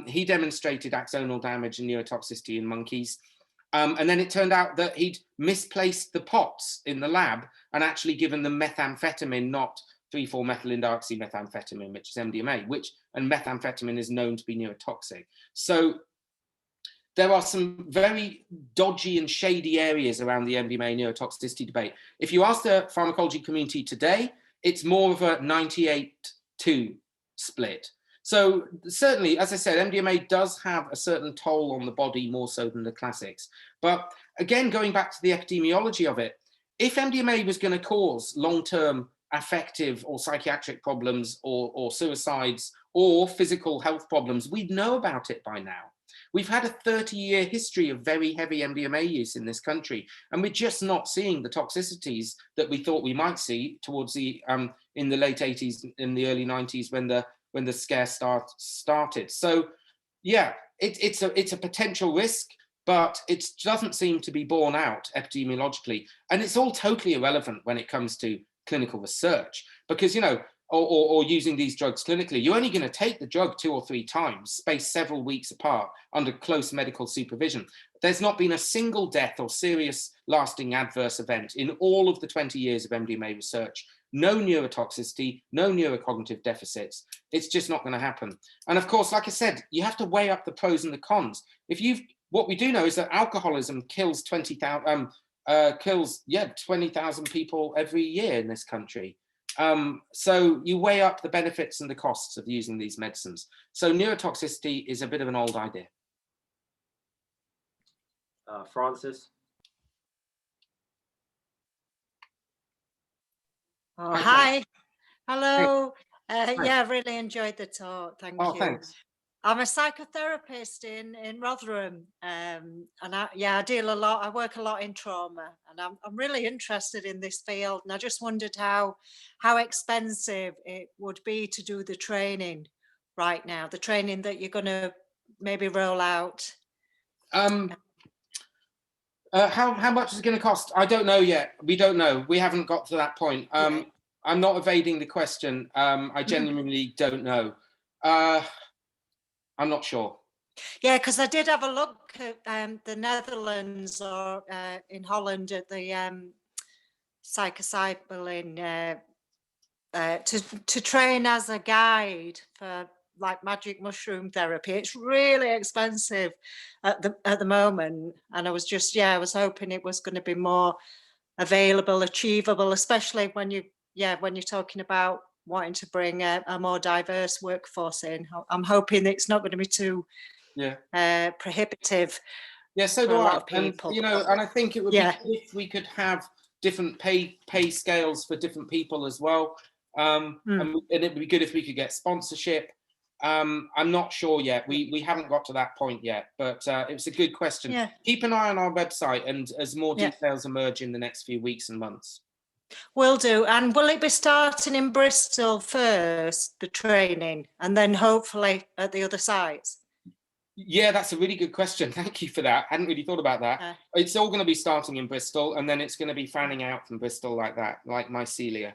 he demonstrated axonal damage and neurotoxicity in monkeys. And then it turned out that he'd misplaced the pots in the lab and actually given them methamphetamine, not 3,4-methylenedioxymethamphetamine, which is MDMA, and methamphetamine is known to be neurotoxic. So there are some very dodgy and shady areas around the MDMA neurotoxicity debate. If you ask the pharmacology community today, it's more of a 98-2 split. So certainly, as I said, MDMA does have a certain toll on the body more so than the classics. But again, going back to the epidemiology of it, if MDMA was going to cause long-term affective or psychiatric problems or suicides or physical health problems, we'd know about it by now. We've had a 30-year history of very heavy MDMA use in this country, and we're just not seeing the toxicities that we thought we might see towards the in the late 80s, in the early 90s when the scare started. So yeah, it's a potential risk, but it doesn't seem to be borne out epidemiologically, and it's all totally irrelevant when it comes to clinical research, because, you know, or using these drugs clinically, you're only going to take the drug 2 or 3 times, spaced several weeks apart under close medical supervision. There's not been a single death or serious lasting adverse event in all of the 20 years of MDMA research. No neurotoxicity, no neurocognitive deficits. It's just not going to happen. And of course, like I said, you have to weigh up the pros and the cons. What we do know is that alcoholism kills 20,000 people every year in this country. So you weigh up the benefits and the costs of using these medicines. So neurotoxicity is a bit of an old idea. Francis? Oh, hi. Hello. Yeah, really enjoyed the talk. Thank you. Thanks. I'm a psychotherapist in Rotherham, and I deal a lot. I work a lot in trauma, and I'm really interested in this field. And I just wondered how expensive it would be to do the training right now, the training that you're going to maybe roll out. How much is it going to cost? I don't know yet. We don't know. We haven't got to that point. Okay. I'm not evading the question. I genuinely don't know. I'm not sure. Yeah, because I did have a look at the Netherlands or in Holland at the psychocycling to train as a guide for like magic mushroom therapy. It's really expensive at the moment, and I was hoping it was going to be more available, achievable, especially when you're talking about wanting to bring a more diverse workforce in. I'm hoping it's not going to be too prohibitive. Yeah, so do I. And, you know, and I think it would be good if we could have different pay scales for different people as well. And it would be good if we could get sponsorship. I'm not sure yet. We haven't got to that point yet, but it's a good question. Yeah. Keep an eye on our website, and as more details emerge in the next few weeks and months. Will do. And will it be starting in Bristol first, the training, and then hopefully at the other sites? Yeah, that's a really good question. Thank you for that. I hadn't really thought about that. It's all going to be starting in Bristol, and then it's going to be fanning out from Bristol like that, like mycelia.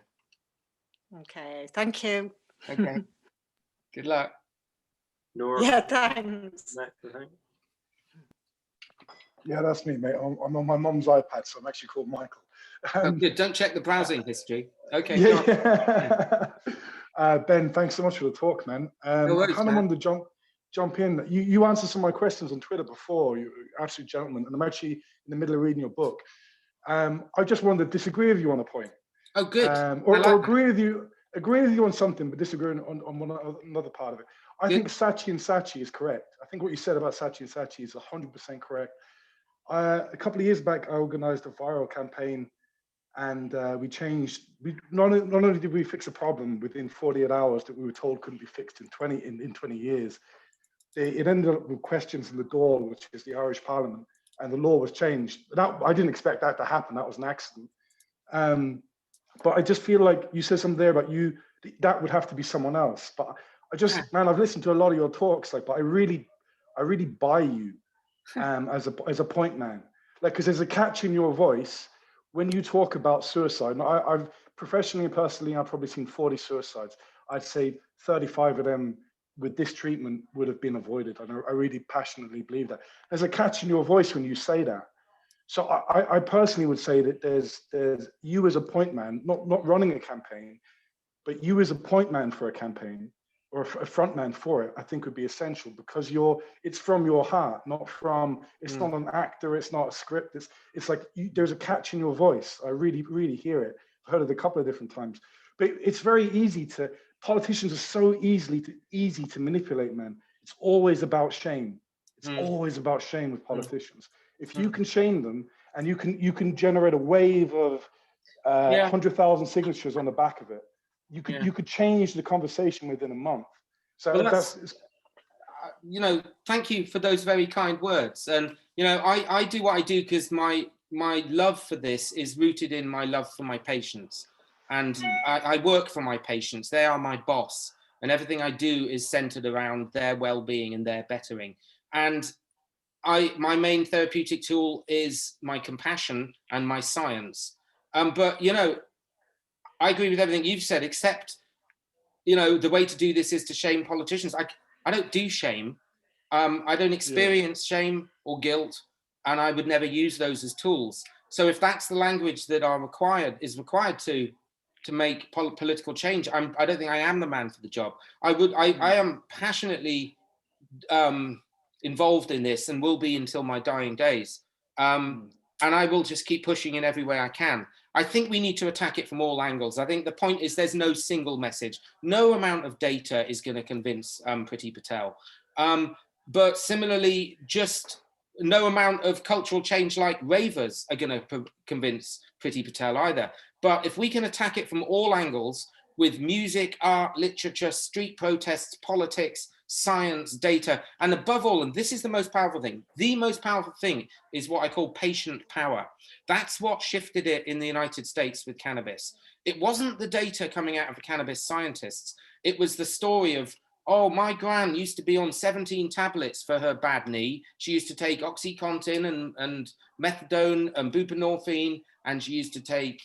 Okay, thank you. Okay. Good luck. Nora, Yeah, thanks. next, I think. Yeah, that's me, mate. I'm on my mum's iPad, so I'm actually called Michael. Oh, good. Don't check the browsing history. Okay. Yeah. Ben, thanks so much for the talk, man. No worries, I kind of man. wanted to jump in. You answered some of my questions on Twitter before. You're an absolute gentleman, and I'm actually in the middle of reading your book. I just wanted to disagree with you on a point. Oh, good. Or agree with you on something, but disagree on another part of it. I think Saatchi and Saatchi is correct. I think what you said about Saatchi and Saatchi is 100% correct. A couple of years back, I organized a viral campaign, and not only did we fix a problem within 48 hours that we were told couldn't be fixed in 20 years, it ended up with questions in the door, which is the Irish Parliament, and the law was changed. I didn't expect that to happen. That was an accident. But I just feel like you said something there about that would have to be someone else. But man, I've listened to a lot of your talks, but I really buy you as a point man, because there's a catch in your voice when you talk about suicide. Now, I've professionally and personally, I've probably seen 40 suicides. I'd say 35 of them with this treatment would have been avoided. And I really passionately believe that. There's a catch in your voice when you say that. So I personally would say that there's you as a point man, not running a campaign, but you as a point man for a campaign or a front man for it, I think would be essential, because it's from your heart, it's not an actor, it's not a script. It's like there's a catch in your voice. I really, really hear it. I've heard it a couple of different times, but it's very easy politicians are so easy to manipulate, man. It's always about shame. It's always about shame with politicians. If you can shame them, and you can generate a wave of 100,000 signatures on the back of it, you could change the conversation within a month. So that's thank you for those very kind words. And I do what I do because my love for this is rooted in my love for my patients, and I work for my patients. They are my boss, and everything I do is centered around their well-being and their bettering. And my main therapeutic tool is my compassion and my science. But I agree with everything you've said, except, the way to do this is to shame politicians. I don't do shame. I don't experience shame or guilt, and I would never use those as tools. So if that's the language that is required to make political change, I don't think I am the man for the job. I am passionately involved in this and will be until my dying days. And I will just keep pushing in every way I can. I think we need to attack it from all angles. I think the point is there's no single message. No amount of data is going to convince Priti Patel. But similarly, just no amount of cultural change like ravers are going to convince Priti Patel either. But if we can attack it from all angles with music, art, literature, street protests, politics, science, data, and above all, and this is the most powerful thing is what I call patient power. That's what shifted it in the United States with cannabis. It wasn't the data coming out of the cannabis scientists. It was the story of, oh, my gran used to be on 17 tablets for her bad knee. She used to take OxyContin and methadone and buprenorphine, and she used to take,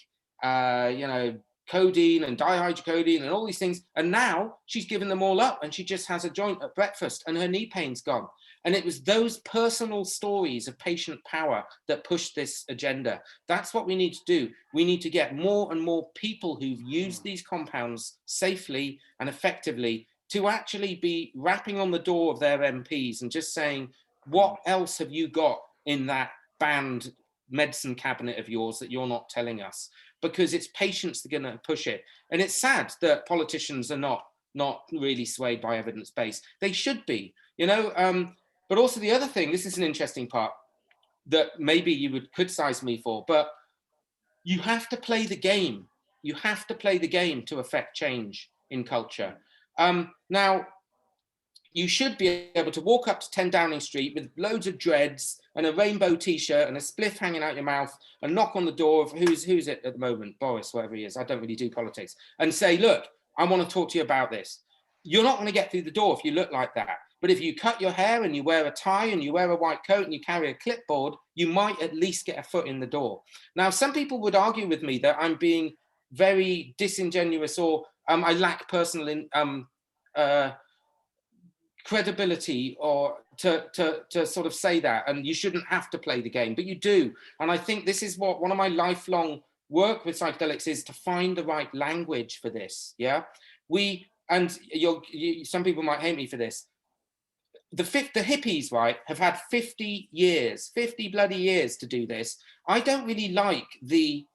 codeine and dihydrocodone and all these things. And now she's given them all up and she just has a joint at breakfast and her knee pain's gone. And it was those personal stories of patient power that pushed this agenda. That's what we need to do. We need to get more and more people who've used these compounds safely and effectively to actually be rapping on the door of their MPs and just saying, what else have you got in that banned medicine cabinet of yours that you're not telling us? Because it's patients that are going to push it. And it's sad that politicians are not really swayed by evidence-based. They should be, but also the other thing, this is an interesting part that maybe you would criticize me for, but you have to play the game. You have to play the game to affect change in culture. Now, you should be able to walk up to 10 Downing Street with loads of dreads and a rainbow t-shirt and a spliff hanging out your mouth and knock on the door of who's it at the moment, Boris, whatever he is, I don't really do politics, and say, look, I want to talk to you about this. You're not going to get through the door if you look like that. But if you cut your hair and you wear a tie and you wear a white coat and you carry a clipboard, you might at least get a foot in the door. Now, some people would argue with me that I'm being very disingenuous, or I lack personal credibility, or to sort of say that, and you shouldn't have to play the game, but you do. And I think this is what one of my lifelong work with psychedelics is, to find the right language for this. Yeah, some people might hate me for this. The hippies, right, have had 50 bloody years to do this. I don't really like the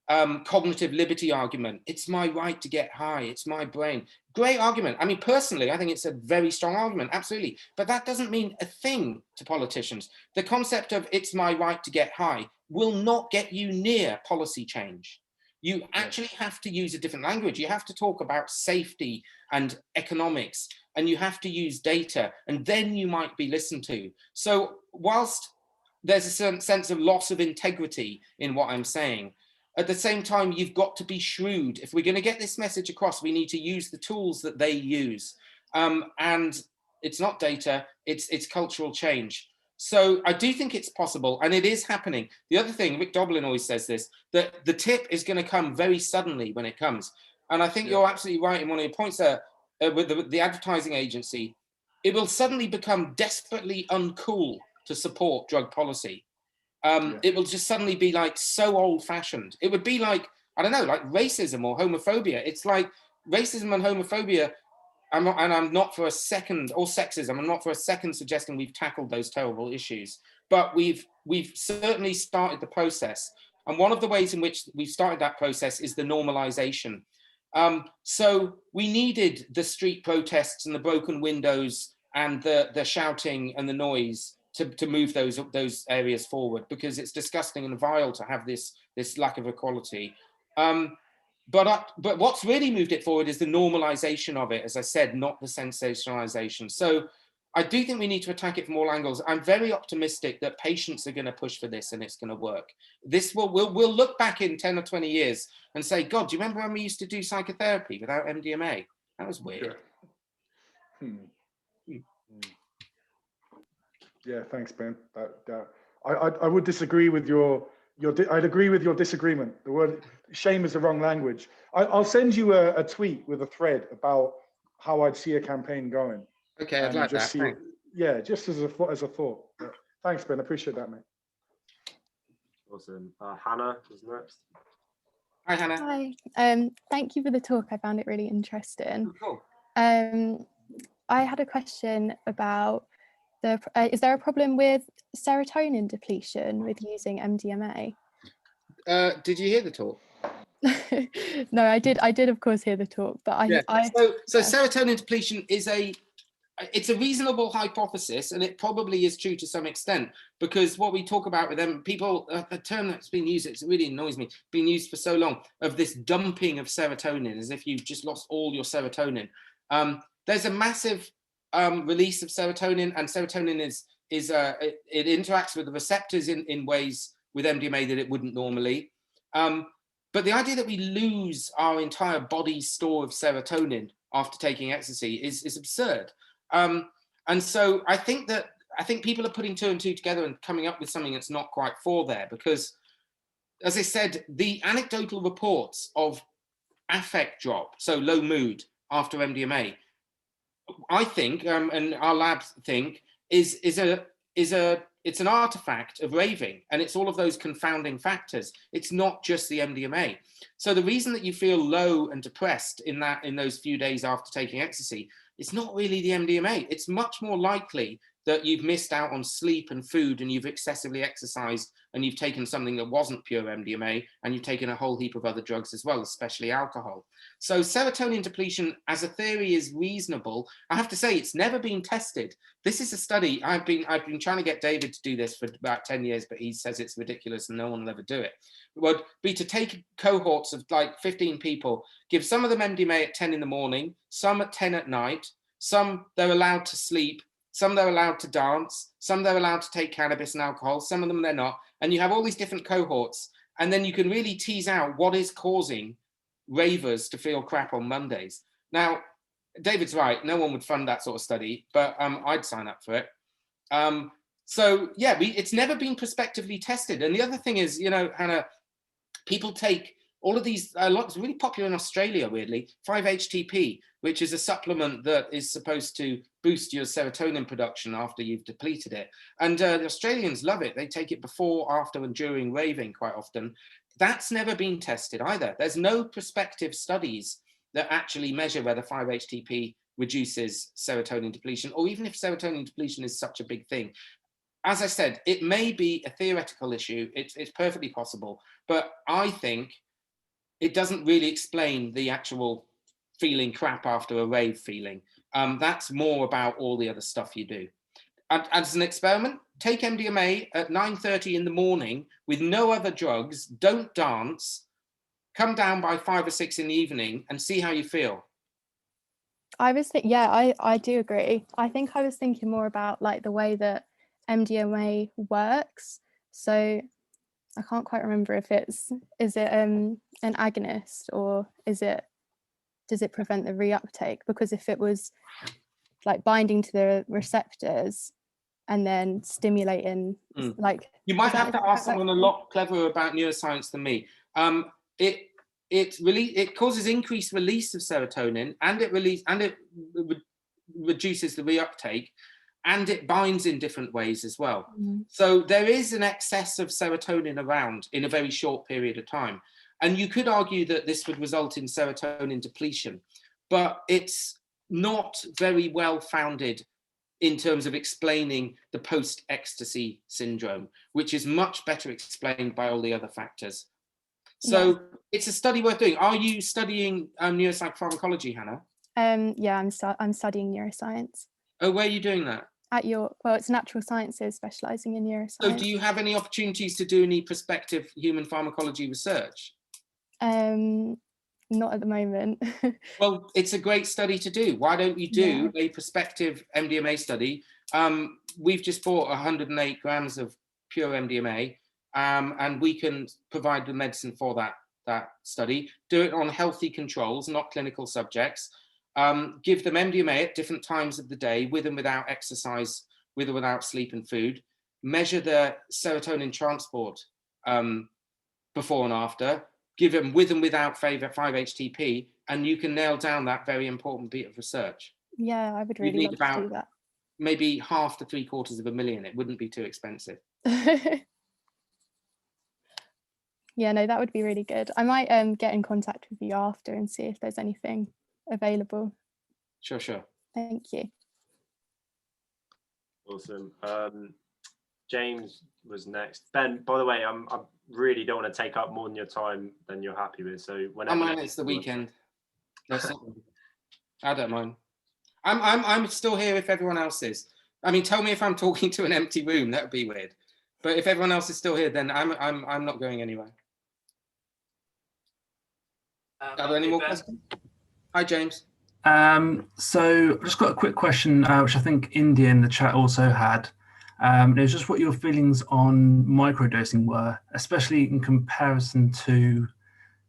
cognitive liberty argument. It's my right to get high. It's my brain. Great argument. I mean, personally, I think it's a very strong argument. Absolutely. But that doesn't mean a thing to politicians. The concept of it's my right to get high will not get you near policy change. You actually have to use a different language. You have to talk about safety and economics, and you have to use data, and then you might be listened to. So whilst there's a certain sense of loss of integrity in what I'm saying, at the same time, you've got to be shrewd. If we're going to get this message across, we need to use the tools that they use. And it's not data, it's cultural change. So I do think it's possible, and it is happening. The other thing, Rick Doblin always says this, that the tip is going to come very suddenly when it comes. And I think you're absolutely right in one of your points there, with the advertising agency. It will suddenly become desperately uncool to support drug policy. It will just suddenly be like so old-fashioned. It would be like, I don't know, like racism or homophobia. It's like racism and homophobia. I'm not for a second, or sexism, I'm not for a second suggesting we've tackled those terrible issues, but we've certainly started the process. And one of the ways in which we've started that process is the normalization. So we needed the street protests and the broken windows and the shouting and the noise to move those areas forward, because it's disgusting and vile to have this lack of equality. But what's really moved it forward is the normalization of it, as I said, not the sensationalization. So I do think we need to attack it from all angles. I'm very optimistic that patients are going to push for this and it's going to work. We'll look back in 10 or 20 years and say, God, do you remember when we used to do psychotherapy without MDMA? That was weird. Yeah, thanks, Ben. I would disagree with I'd agree with your disagreement. The word shame is the wrong language. I'll send you a tweet with a thread about how I'd see a campaign going. Okay, I'd like that. Yeah, just as a thought. Yeah. Thanks, Ben. I appreciate that, mate. Awesome. Hannah is next. Hi, Hannah. Hi. Thank you for the talk. I found it really interesting. Oh, cool. I had a question about is there a problem with serotonin depletion with using MDMA? Did you hear the talk? No, I did of course hear the talk, but So serotonin depletion is it's a reasonable hypothesis, and it probably is true to some extent, because what we talk about with them, people, the term that's been used, it really annoys me, been used for so long, of this dumping of serotonin, as if you've just lost all your serotonin. There's a massive release of serotonin, and serotonin it interacts with the receptors in ways with MDMA that it wouldn't normally. But the idea that we lose our entire body's store of serotonin after taking ecstasy is absurd. And so I think people are putting two and two together and coming up with something that's not quite there, because, as I said, the anecdotal reports of affect drop, so low mood after MDMA, I think, and our labs think, it's an artifact of raving, and it's all of those confounding factors. It's not just the MDMA. So the reason that you feel low and depressed in those few days after taking ecstasy, it's not really the MDMA. It's much more likely that you've missed out on sleep and food, and you've excessively exercised, and you've taken something that wasn't pure MDMA, and you've taken a whole heap of other drugs as well, especially alcohol. So serotonin depletion as a theory is reasonable. I have to say, it's never been tested. This is a study, I've been trying to get David to do this for about 10 years, but he says it's ridiculous and no one will ever do it. It would be to take cohorts of like 15 people, give some of them MDMA at 10 in the morning, some at 10 at night, some they're allowed to sleep, some they're allowed to dance, some they're allowed to take cannabis and alcohol, some of them they're not. And you have all these different cohorts, and then you can really tease out what is causing ravers to feel crap on Mondays. Now, David's right, no one would fund that sort of study, but I'd sign up for it. So yeah, it's never been prospectively tested. And the other thing is, you know, Hannah, people take all of these, it's really popular in Australia, weirdly, 5-HTP, which is a supplement that is supposed to boost your serotonin production after you've depleted it. And the Australians love it. They take it before, after, and during raving quite often. That's never been tested either. There's no prospective studies that actually measure whether 5-HTP reduces serotonin depletion, or even if serotonin depletion is such a big thing. As I said, it may be a theoretical issue. It's perfectly possible, but I think it doesn't really explain the actual feeling crap after a rave feeling. That's more about all the other stuff you do. And as an experiment, take MDMA at 9:30 in the morning with no other drugs, don't dance, come down by 5 or 6 in the evening and see how you feel. I was yeah, I do agree. I think I was thinking more about like the way that MDMA works. So I can't quite remember if is it an agonist, or does it prevent the reuptake? Because if it was like binding to the receptors and then stimulating, like, you might have to ask someone a lot cleverer about neuroscience than me. It causes increased release of serotonin, and it reduces the reuptake, and it binds in different ways as well. So there is an excess of serotonin around in a very short period of time. And you could argue that this would result in serotonin depletion, but it's not very well founded in terms of explaining the post-ecstasy syndrome, which is much better explained by all the other factors. So it's a study worth doing. Are you studying neuropsychopharmacology, Hannah? Yeah, I'm studying neuroscience. Oh, where are you doing that? At York. Well, it's natural sciences, specialising in neuroscience. So do you have any opportunities to do any prospective human pharmacology research? Not at the moment. Well, it's a great study to do. Why don't you do a prospective MDMA study? We've just bought 108 grams of pure MDMA, and we can provide the medicine for that study. Do it on healthy controls, not clinical subjects. Give them MDMA at different times of the day, with and without exercise, with or without sleep and food. Measure the serotonin transport before and after. Give them with and without 5-HTP, and you can nail down that very important bit of research. Yeah, I would really love to do that. Maybe $500,000 to $750,000. It wouldn't be too expensive. Yeah, no, that would be really good. I might get in contact with you after and see if there's anything available. Sure. Thank you. Awesome. James was next. Ben, by the way, I really don't want to take up more than your time than you're happy with. So whenever it's the weekend. I don't mind. I'm still here if everyone else is. I mean, tell me if I'm talking to an empty room. That would be weird. But if everyone else is still here, then I'm not going anywhere. Are there any more questions? Hi, James. So I've just got a quick question, which I think India in the chat also had. It was just what your feelings on microdosing were, especially in comparison to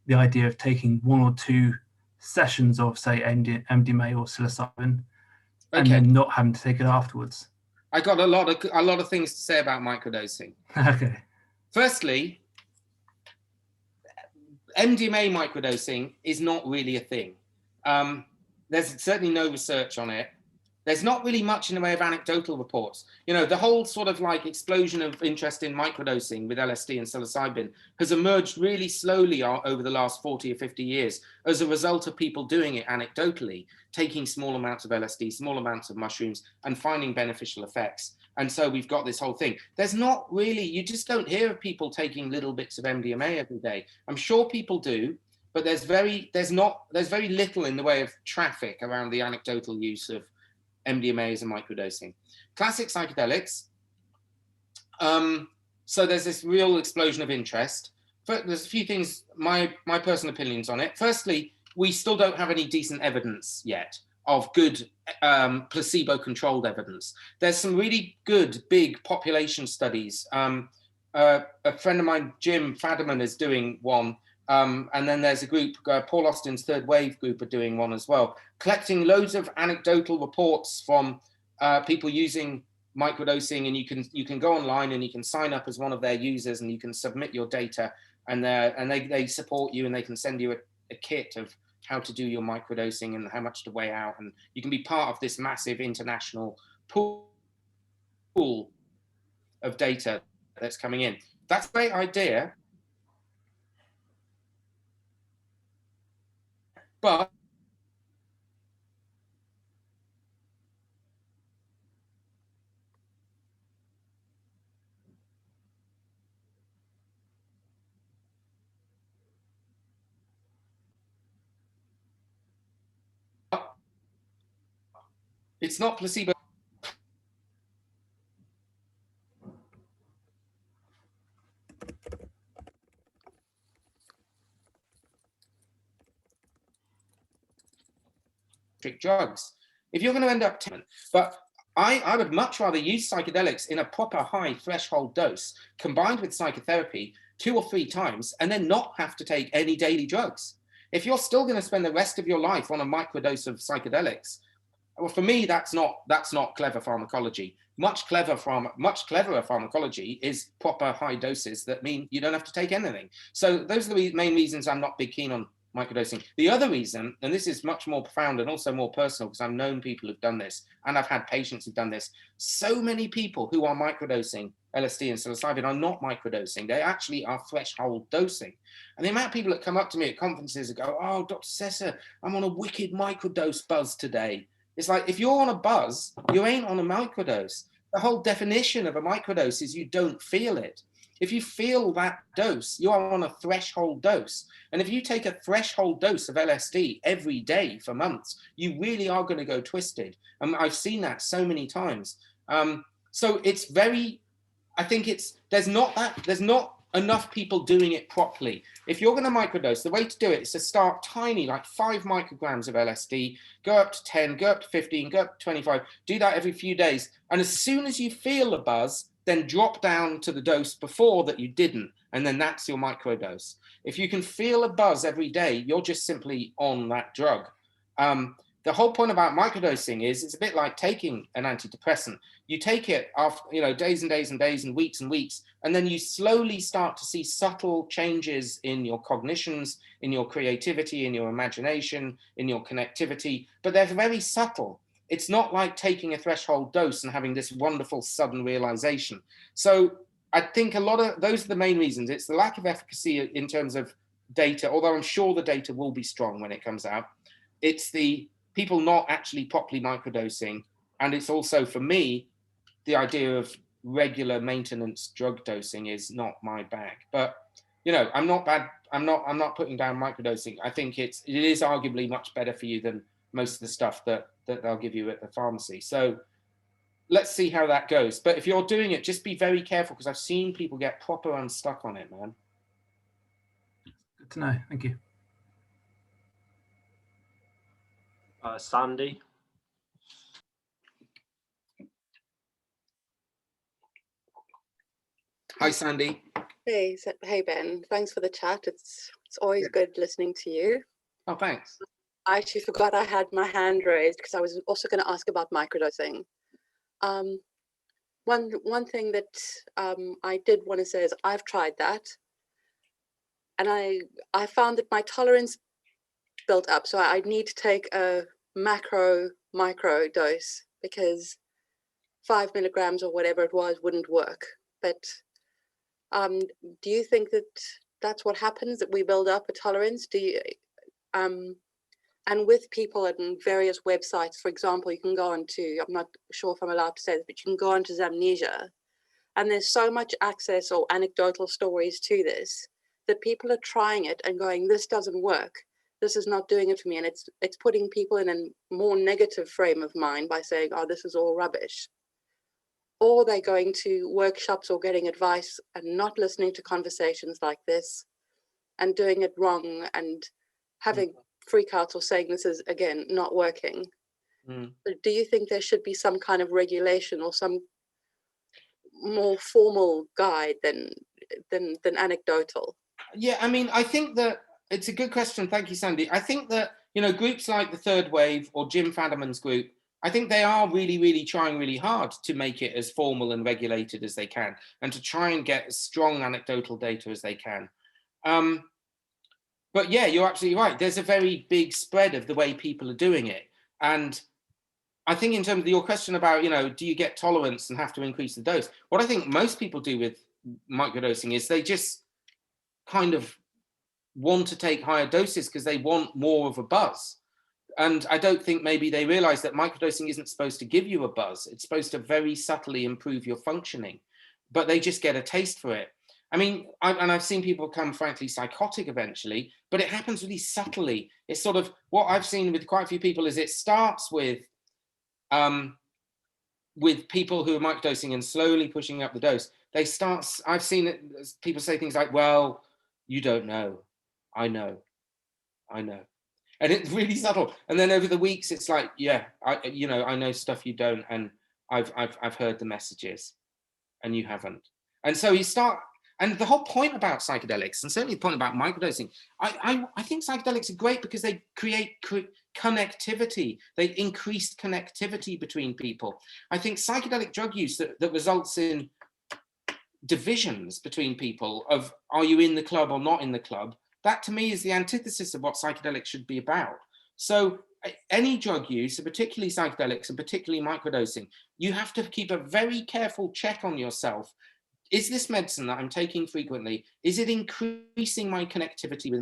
the idea of taking 1 or 2 sessions of, say, MDMA or psilocybin, and then not having to take it afterwards. I got a lot of things to say about microdosing. Okay. Firstly, MDMA microdosing is not really a thing. There's certainly no research on it. There's not really much in the way of anecdotal reports. You know, the whole sort of like explosion of interest in microdosing with LSD and psilocybin has emerged really slowly over the last 40 or 50 years as a result of people doing it anecdotally, taking small amounts of LSD, small amounts of mushrooms, and finding beneficial effects. And so we've got this whole thing. There's not really, you just don't hear of people taking little bits of MDMA every day. I'm sure people do, but there's very little in the way of traffic around the anecdotal use of MDMA as a microdosing. Classic psychedelics. So there's this real explosion of interest. But there's a few things, my personal opinions on it. Firstly, we still don't have any decent evidence yet of good placebo-controlled evidence. There's some really good big population studies. A friend of mine, Jim Fadiman, is doing one, and then there's a group, Paul Austin's Third Wave group are doing one as well, collecting loads of anecdotal reports from people using microdosing, and you can go online and you can sign up as one of their users and you can submit your data, and they support you, and they can send you a kit of how to do your microdosing and how much to weigh out, and you can be part of this massive international pool of data that's coming in. That's a great idea, but it's not placebo. Drugs. If you're going to end up, but I would much rather use psychedelics in a proper high threshold dose combined with psychotherapy 2 or 3 times and then not have to take any daily drugs. If you're still going to spend the rest of your life on a microdose of psychedelics, well, for me, that's not clever pharmacology. Much cleverer pharmacology is proper high doses that mean you don't have to take anything. So those are the main reasons I'm not big keen on microdosing. The other reason, and this is much more profound and also more personal, because I've known people who've done this, and I've had patients who've done this. So many people who are microdosing LSD and psilocybin are not microdosing. They actually are threshold dosing. And the amount of people that come up to me at conferences and go, "Oh, Dr. Sessa, I'm on a wicked microdose buzz today." It's like, if you're on a buzz, you ain't on a microdose. The whole definition of a microdose is you don't feel it. If you feel that dose, you are on a threshold dose. And if you take a threshold dose of LSD every day for months, you really are going to go twisted. And I've seen that so many times. So it's very, I think there's not enough people doing it properly. If you're going to microdose, the way to do it is to start tiny, like 5 micrograms of LSD, go up to 10, go up to 15, go up to 25, do that every few days. And as soon as you feel a buzz, then drop down to the dose before that you didn't, and then that's your microdose. If you can feel a buzz every day, you're just simply on that drug. The whole point about microdosing is it's a bit like taking an antidepressant. You take it after, days and days and days and weeks, and then you slowly start to see subtle changes in your cognitions, in your creativity, in your imagination, in your connectivity, but they're very subtle. It's not like taking a threshold dose and having this wonderful sudden realization. So I think a lot of those are the main reasons. It's the lack of efficacy in terms of data, although I'm sure the data will be strong when it comes out. It's the people not actually properly microdosing. And it's also, for me, the idea of regular maintenance drug dosing is not my bag. But, I'm not putting down microdosing. I think it is arguably much better for you than most of the stuff that they'll give you at the pharmacy. So let's see how that goes. But if you're doing it, just be very careful, because I've seen people get proper unstuck on it, man. Good to know. Thank you. Sandy. Hi, Sandy. Hey Ben. Thanks for the chat. It's always good listening to you. Oh, thanks. I actually forgot I had my hand raised because I was also going to ask about microdosing. One thing that I did want to say is I've tried that, and I found that my tolerance built up. So I need to take a micro dose, because 5 milligrams or whatever it was wouldn't work. But do you think that that's what happens, that we build up a tolerance? Do you and with people on various websites, for example, you can go on to, I'm not sure if I'm allowed to say this, but you can go on to Zamnesia, and there's so much access or anecdotal stories to this that people are trying it and going, this doesn't work, this is not doing it for me, and it's putting people in a more negative frame of mind by saying, oh, this is all rubbish. Or they're going to workshops or getting advice and not listening to conversations like this and doing it wrong and having freakouts or saying this is, again, not working. Do you think there should be some kind of regulation or some more formal guide than anecdotal? Yeah, I mean, I think that it's a good question. Thank you, Sandy. I think that, you know, groups like the Third Wave or Jim Fadiman's group, I think they are really, really trying really hard to make it as formal and regulated as they can, and to try and get as strong anecdotal data as they can. But yeah, you're absolutely right. There's a very big spread of the way people are doing it. And I think in terms of your question about, you know, do you get tolerance and have to increase the dose? What I think most people do with microdosing is they just kind of want to take higher doses because they want more of a buzz. And I don't think maybe they realize that microdosing isn't supposed to give you a buzz. It's supposed to very subtly improve your functioning, but they just get a taste for it. I mean, I've seen people become frankly psychotic eventually, but it happens really subtly. It's sort of what I've seen with quite a few people is it starts with people who are microdosing and slowly pushing up the dose. I've seen it, people say things like, well, you don't know. I know. And it's really subtle. And then over the weeks, it's like, yeah, I know stuff you don't, and I've heard the messages, and you haven't. And so and the whole point about psychedelics, and certainly the point about microdosing, I think psychedelics are great because they create connectivity. They increased connectivity between people. I think psychedelic drug use that results in divisions between people of, are you in the club or not in the club? That to me is the antithesis of what psychedelics should be about. So any drug use, particularly psychedelics and particularly microdosing, you have to keep a very careful check on yourself. Is this medicine that I'm taking frequently, is it increasing my connectivity with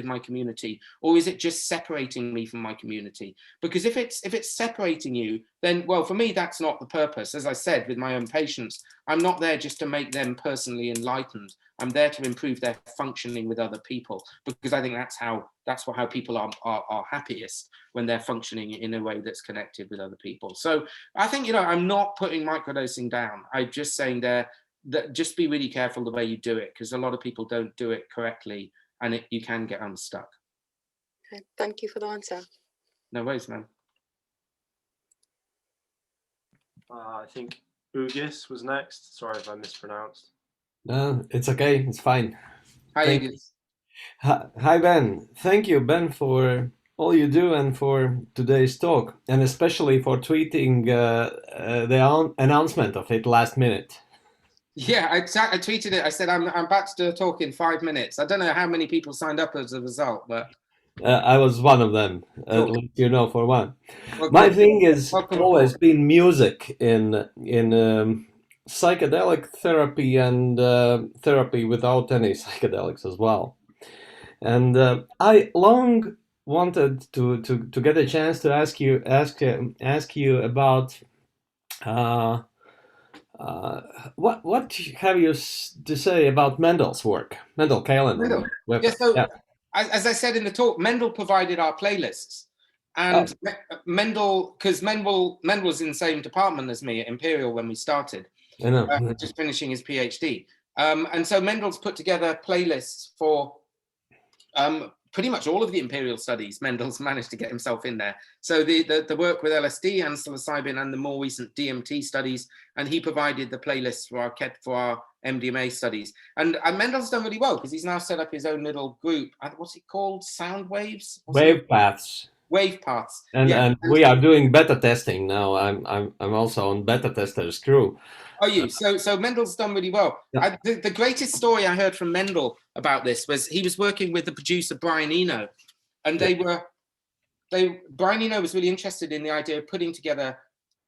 my community, or is it just separating me from my community? Because if it's separating you, then, well, for me, that's not the purpose. As I said, with my own patients, I'm not there just to make them personally enlightened. I'm there to improve their functioning with other people, because I think that's how people are happiest, when they're functioning in a way that's connected with other people. So I think, you know, I'm not putting microdosing down. I'm just saying that just be really careful the way you do it, because a lot of people don't do it correctly, and you can get unstuck. Okay, thank you for the answer. No worries, man. I think Ugis was next. Sorry if I mispronounced. No, it's okay. It's fine. Hi, Ugis. Hi, Ben. Thank you, Ben, for all you do and for today's talk, and especially for tweeting the announcement of it last minute. Yeah, I tweeted it. I said, I'm about to talk in 5 minutes. I don't know how many people signed up as a result, but... I was one of them, cool. At least you know for one. Well, my cool. thing is Welcome always aboard. been music in psychedelic therapy and therapy without any psychedelics as well. And I long wanted to get a chance to ask you about what have you to say about Mendel's work, Mendel Kahlen? Yeah, so as I said in the talk, Mendel provided our playlists, and Mendel, because Mendel was in the same department as me at Imperial when we started, I know. Just finishing his PhD, and so Mendel's put together playlists for pretty much all of the Imperial studies. Mendel's managed to get himself in there. So the work with LSD and psilocybin and the more recent DMT studies, and he provided the playlists for our MDMA studies. And Mendel's done really well because he's now set up his own little group. What's it called? Sound waves? Wave paths. Wave paths. And yeah. and we are doing beta testing now. I'm also on beta testers crew. Are you? So Mendel's done really well. Yeah. The greatest story I heard from Mendel about this was he was working with the producer Brian Eno, and Brian Eno was really interested in the idea of putting together,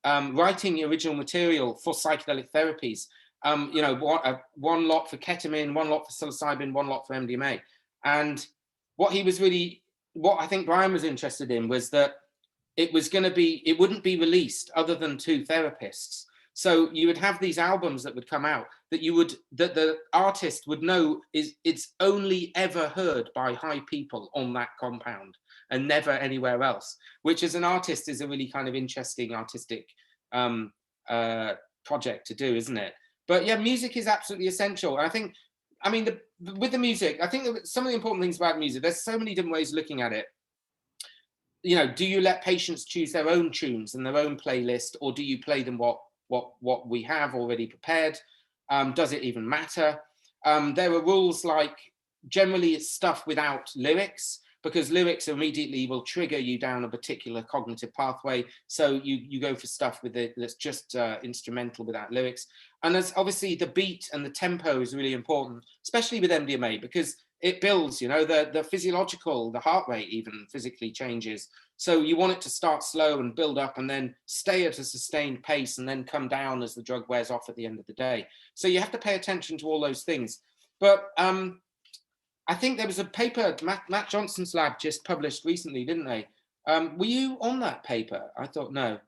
writing the original material for psychedelic therapies. You know, one lot for ketamine, one lot for psilocybin, one lot for MDMA. And what I think Brian was interested in was that it wouldn't be released other than to therapists. So you would have these albums that would come out that the artist would know it's only ever heard by high people on that compound and never anywhere else, which as an artist is a really kind of interesting artistic project to do, isn't it? But yeah, music is absolutely essential. And with the music, I think that some of the important things about music, there's so many different ways of looking at it. you know, do you let patients choose their own tunes and their own playlist, or do you play them what we have already prepared? Does it even matter? There are rules like, generally it's stuff without lyrics, because lyrics immediately will trigger you down a particular cognitive pathway. So you go for stuff with it that's just instrumental without lyrics. And there's obviously the beat and the tempo is really important, especially with MDMA, because it builds, you know, the physiological, the heart rate even physically changes. So you want it to start slow and build up and then stay at a sustained pace and then come down as the drug wears off at the end of the day. So you have to pay attention to all those things. But I think there was a paper, Matt Johnson's lab just published recently, didn't they? Were you on that paper? I thought no.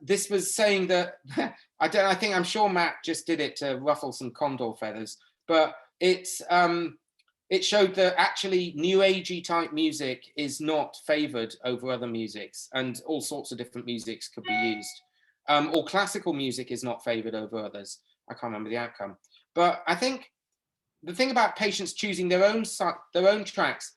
This was saying that, I'm sure Matt just did it to ruffle some condor feathers, but it showed that actually new agey type music is not favored over other musics, and all sorts of different musics could be used. Or classical music is not favored over others. I can't remember the outcome. But I think the thing about patients choosing their own tracks,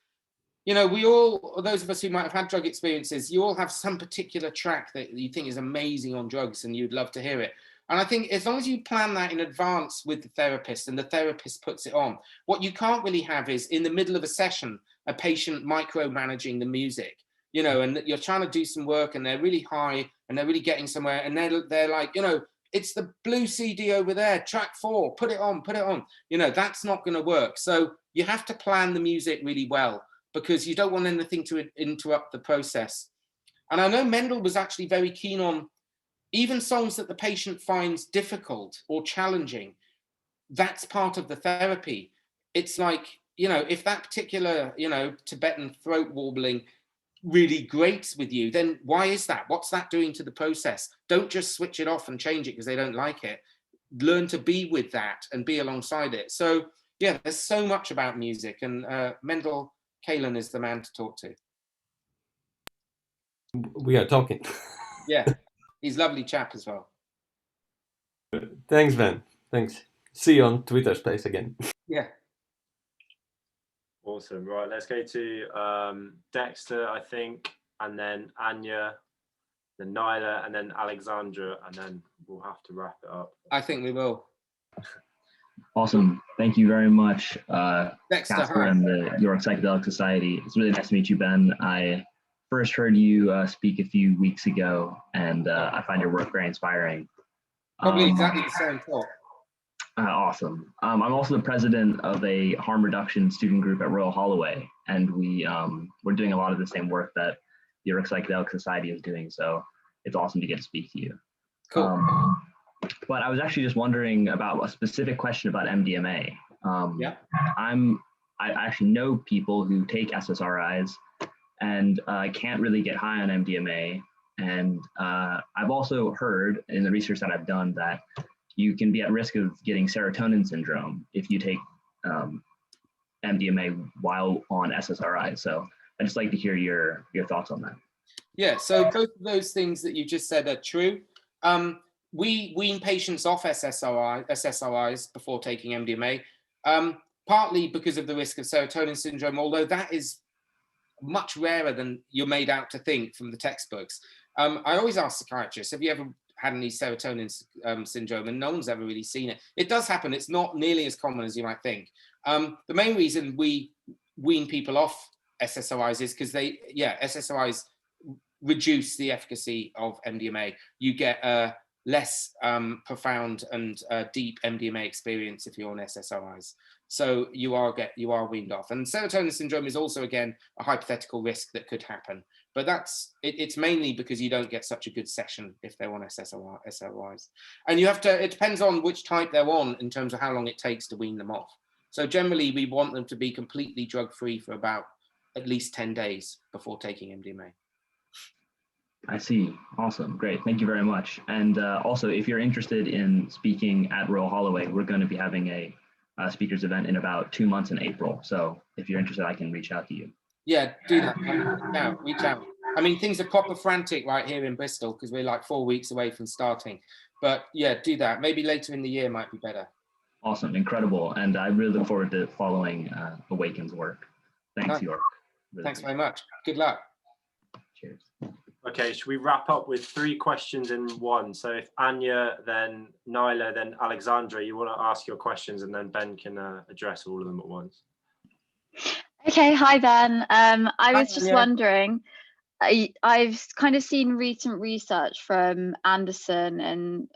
you know, we all, those of us who might have had drug experiences, you all have some particular track that you think is amazing on drugs and you'd love to hear it. And I think as long as you plan that in advance with the therapist and the therapist puts it on, what you can't really have is in the middle of a session, a patient micromanaging the music, you know, and you're trying to do some work and they're really high and they're really getting somewhere and they're like, you know, it's the blue CD over there, track 4, put it on, you know, that's not going to work. So you have to plan the music really well because you don't want anything to interrupt the process. And I know Mendel was actually very keen on even songs that the patient finds difficult or challenging. That's part of the therapy. It's like, you know, if that particular, you know, Tibetan throat warbling really grates with you, then why is that? What's that doing to the process? Don't just switch it off and change it because they don't like it. Learn to be with that and be alongside it. So yeah, there's so much about music, and Mendel Kalen is the man to talk to. We are talking. Yeah, he's a lovely chap as well. Thanks, Ben. Thanks. See you on Twitter Space again. Yeah. Awesome. Right, let's go to Dexter, I think, and then Anya, then Nyla, and then Alexandra, and then we'll have to wrap it up. I think we will. Awesome. Thank you very much, Dexter, Casper and the York Psychedelic Society. It's really nice to meet you, Ben. I first heard you speak a few weeks ago, and I find your work very inspiring. Probably exactly the same thought. Awesome. I'm also the president of a harm reduction student group at Royal Holloway, and we're doing a lot of the same work that the York Psychedelic Society is doing. So it's awesome to get to speak to you. Cool. But I was actually just wondering about a specific question about MDMA. Yeah. I actually know people who take SSRIs and can't really get high on MDMA. And I've also heard in the research that I've done that you can be at risk of getting serotonin syndrome if you take MDMA while on SSRIs. So I'd just like to hear your thoughts on that. Yeah, so both of those things that you just said are true. We wean patients off SSRIs before taking MDMA, partly because of the risk of serotonin syndrome, although that is much rarer than you're made out to think from the textbooks. I always ask psychiatrists, have you ever had any serotonin syndrome? And no one's ever really seen it. It does happen. It's not nearly as common as you might think. The main reason we wean people off SSRIs is because SSRIs reduce the efficacy of MDMA. You get a less profound and deep MDMA experience if you're on SSRIs. So you are weaned off. And serotonin syndrome is also, again, a hypothetical risk that could happen. But it's mainly because you don't get such a good session if they're on SSRIs. And you have to, it depends on which type they're on in terms of how long it takes to wean them off. So generally, we want them to be completely drug-free for about at least 10 days before taking MDMA. I see. Awesome. Great. Thank you very much. And also, if you're interested in speaking at Royal Holloway, we're going to be having a speakers event in about 2 months in April. So if you're interested, I can reach out to you. Yeah, do that. Reach out. I mean, things are proper frantic right here in Bristol because we're like 4 weeks away from starting. But yeah, do that. Maybe later in the year might be better. Awesome. Incredible. And I really look forward to following Awaken's work. Thanks, Nice. York. Really Thanks very appreciate much. Good luck. it. Cheers. Okay, should we wrap up with 3 questions in one? So if Anya, then Nyla, then Alexandra, you want to ask your questions, and then Ben can address all of them at once. Okay, hi Ben. I was just Anya. wondering, I've kind of seen recent research from Anderson and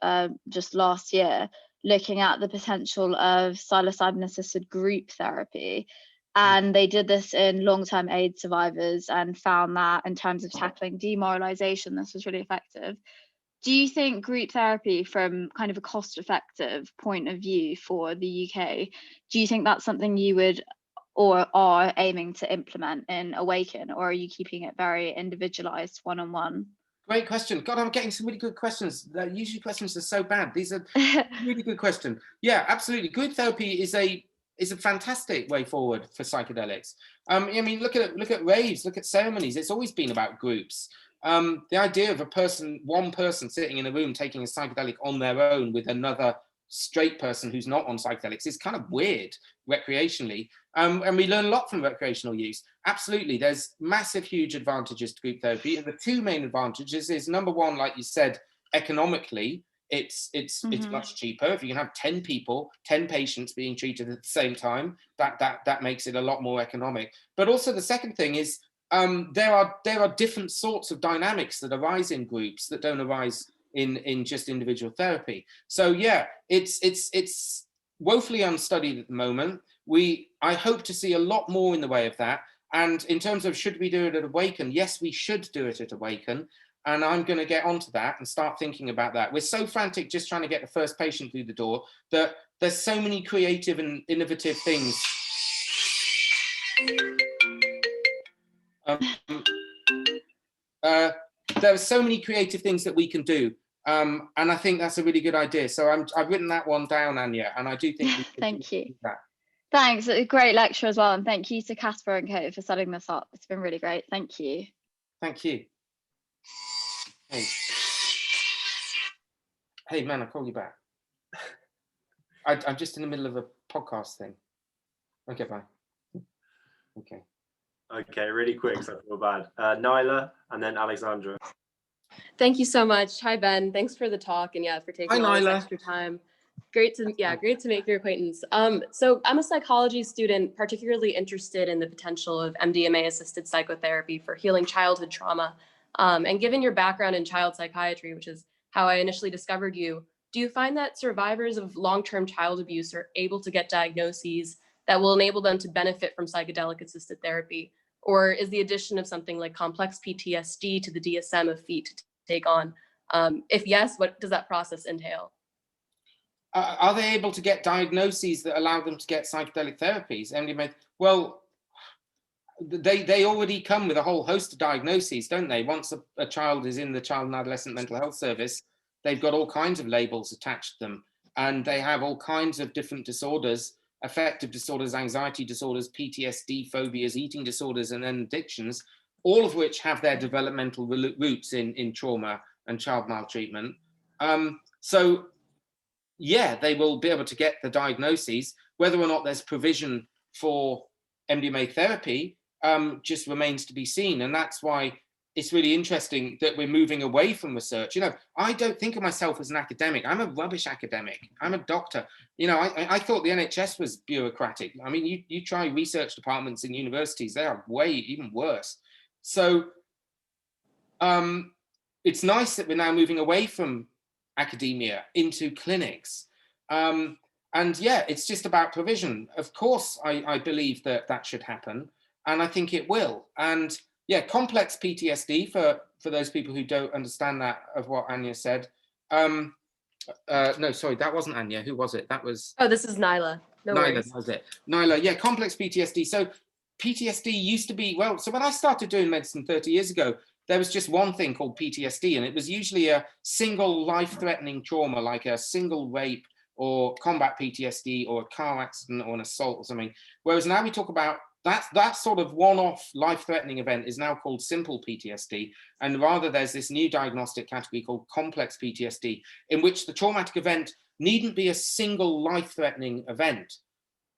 just last year looking at the potential of psilocybin-assisted group therapy. And they did this in long-term AIDS survivors and found that in terms of tackling demoralization, this was really effective. Do you think group therapy, from kind of a cost-effective point of view for the UK, do you think that's something you would or are aiming to implement in Awakn, or are you keeping it very individualized, one-on-one? Great question. God, I'm getting some really good questions. Usually questions are so bad. These are really good questions. Yeah, absolutely. Group therapy is a fantastic way forward for psychedelics. I mean, look at raves, look at ceremonies. It's always been about groups. The idea of one person sitting in a room taking a psychedelic on their own with another straight person who's not on psychedelics is kind of weird recreationally. And we learn a lot from recreational use. Absolutely, there's massive, huge advantages to group therapy. And the 2 main advantages is, number one, like you said, economically, it's much cheaper. If you can have 10 people, 10 patients being treated at the same time, that makes it a lot more economic. But also the second thing is, there are different sorts of dynamics that arise in groups that don't arise in just individual therapy. So yeah, it's woefully unstudied at the moment. I hope to see a lot more in the way of that. And in terms of should we do it at Awakn, yes, we should do it at Awakn. And I'm going to get onto that and start thinking about that. We're so frantic just trying to get the first patient through the door that there's so many creative and innovative things. There are so many creative things that we can do. And I think that's a really good idea. So I've written that one down, Anya, and I do think we Thank you. do that. Thanks. A great lecture as well. And thank you to Casper and Co for setting this up. It's been really great. Thank you. Thank you. Hey man, I'll call you back. I'm just in the middle of a podcast thing. Okay, bye. Okay. Okay, really quick, so I feel bad. Nyla, and then Alexandra. Thank you so much. Hi, Ben. Thanks for the talk, and for taking all this extra time. Great to make your acquaintance. So I'm a psychology student, particularly interested in the potential of MDMA-assisted psychotherapy for healing childhood trauma. And given your background in child psychiatry, which is how I initially discovered you, do you find that survivors of long-term child abuse are able to get diagnoses that will enable them to benefit from psychedelic-assisted therapy? Or is the addition of something like complex PTSD to the DSM a feat to take on? If yes, what does that process entail? Are they able to get diagnoses that allow them to get psychedelic therapies? Well, they already come with a whole host of diagnoses, don't they? Once a child is in the Child and Adolescent Mental Health Service, they've got all kinds of labels attached to them, and they have all kinds of different disorders, affective disorders, anxiety disorders, PTSD, phobias, eating disorders, and then addictions, all of which have their developmental roots in trauma and child maltreatment. So yeah, they will be able to get the diagnoses. Whether or not there's provision for MDMA therapy just remains to be seen. And that's why it's really interesting that we're moving away from research. I don't think of myself as an academic. I'm a rubbish academic. I'm a doctor. I thought the NHS was bureaucratic. I mean, you try research departments in universities, they are way even worse. So it's nice that we're now moving away from academia into clinics. And yeah, it's just about provision. Of course, I believe that should happen, and I think it will. And yeah, complex PTSD, for those people who don't understand that of what Anya said. No, sorry, that wasn't Anya. Who was it? That was... Oh, this is Nyla. No Nyla, worries. that was it. Nyla, yeah, complex PTSD. So PTSD used to be, so when I started doing medicine 30 years ago, there was just one thing called PTSD, and it was usually a single life-threatening trauma, like a single rape or combat PTSD or a car accident or an assault or something. Whereas now we talk about that sort of one-off life-threatening event is now called simple PTSD. And rather, there's this new diagnostic category called complex PTSD, in which the traumatic event needn't be a single life-threatening event.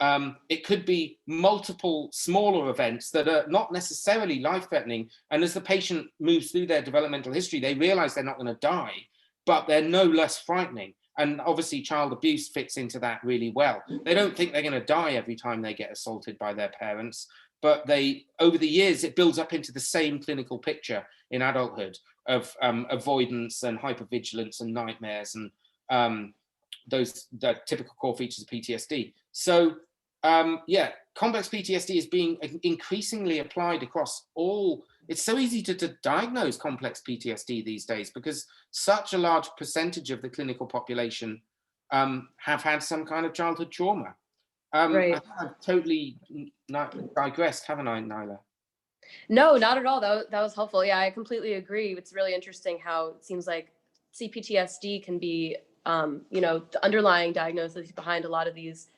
It could be multiple smaller events that are not necessarily life-threatening. And as the patient moves through their developmental history, they realize they're not going to die, but they're no less frightening. And obviously child abuse fits into that really well. They don't think they're going to die every time they get assaulted by their parents, but over the years, it builds up into the same clinical picture in adulthood of avoidance and hypervigilance and nightmares and the typical core features of PTSD. So yeah, complex PTSD is being increasingly applied across all. It's so easy to diagnose complex PTSD these days because such a large percentage of the clinical population have had some kind of childhood trauma. Right. I've totally digressed, haven't I, Nyla? No, not at all. That was helpful. Yeah, I completely agree. It's really interesting how it seems like CPTSD can be, you know, the underlying diagnosis behind a lot of these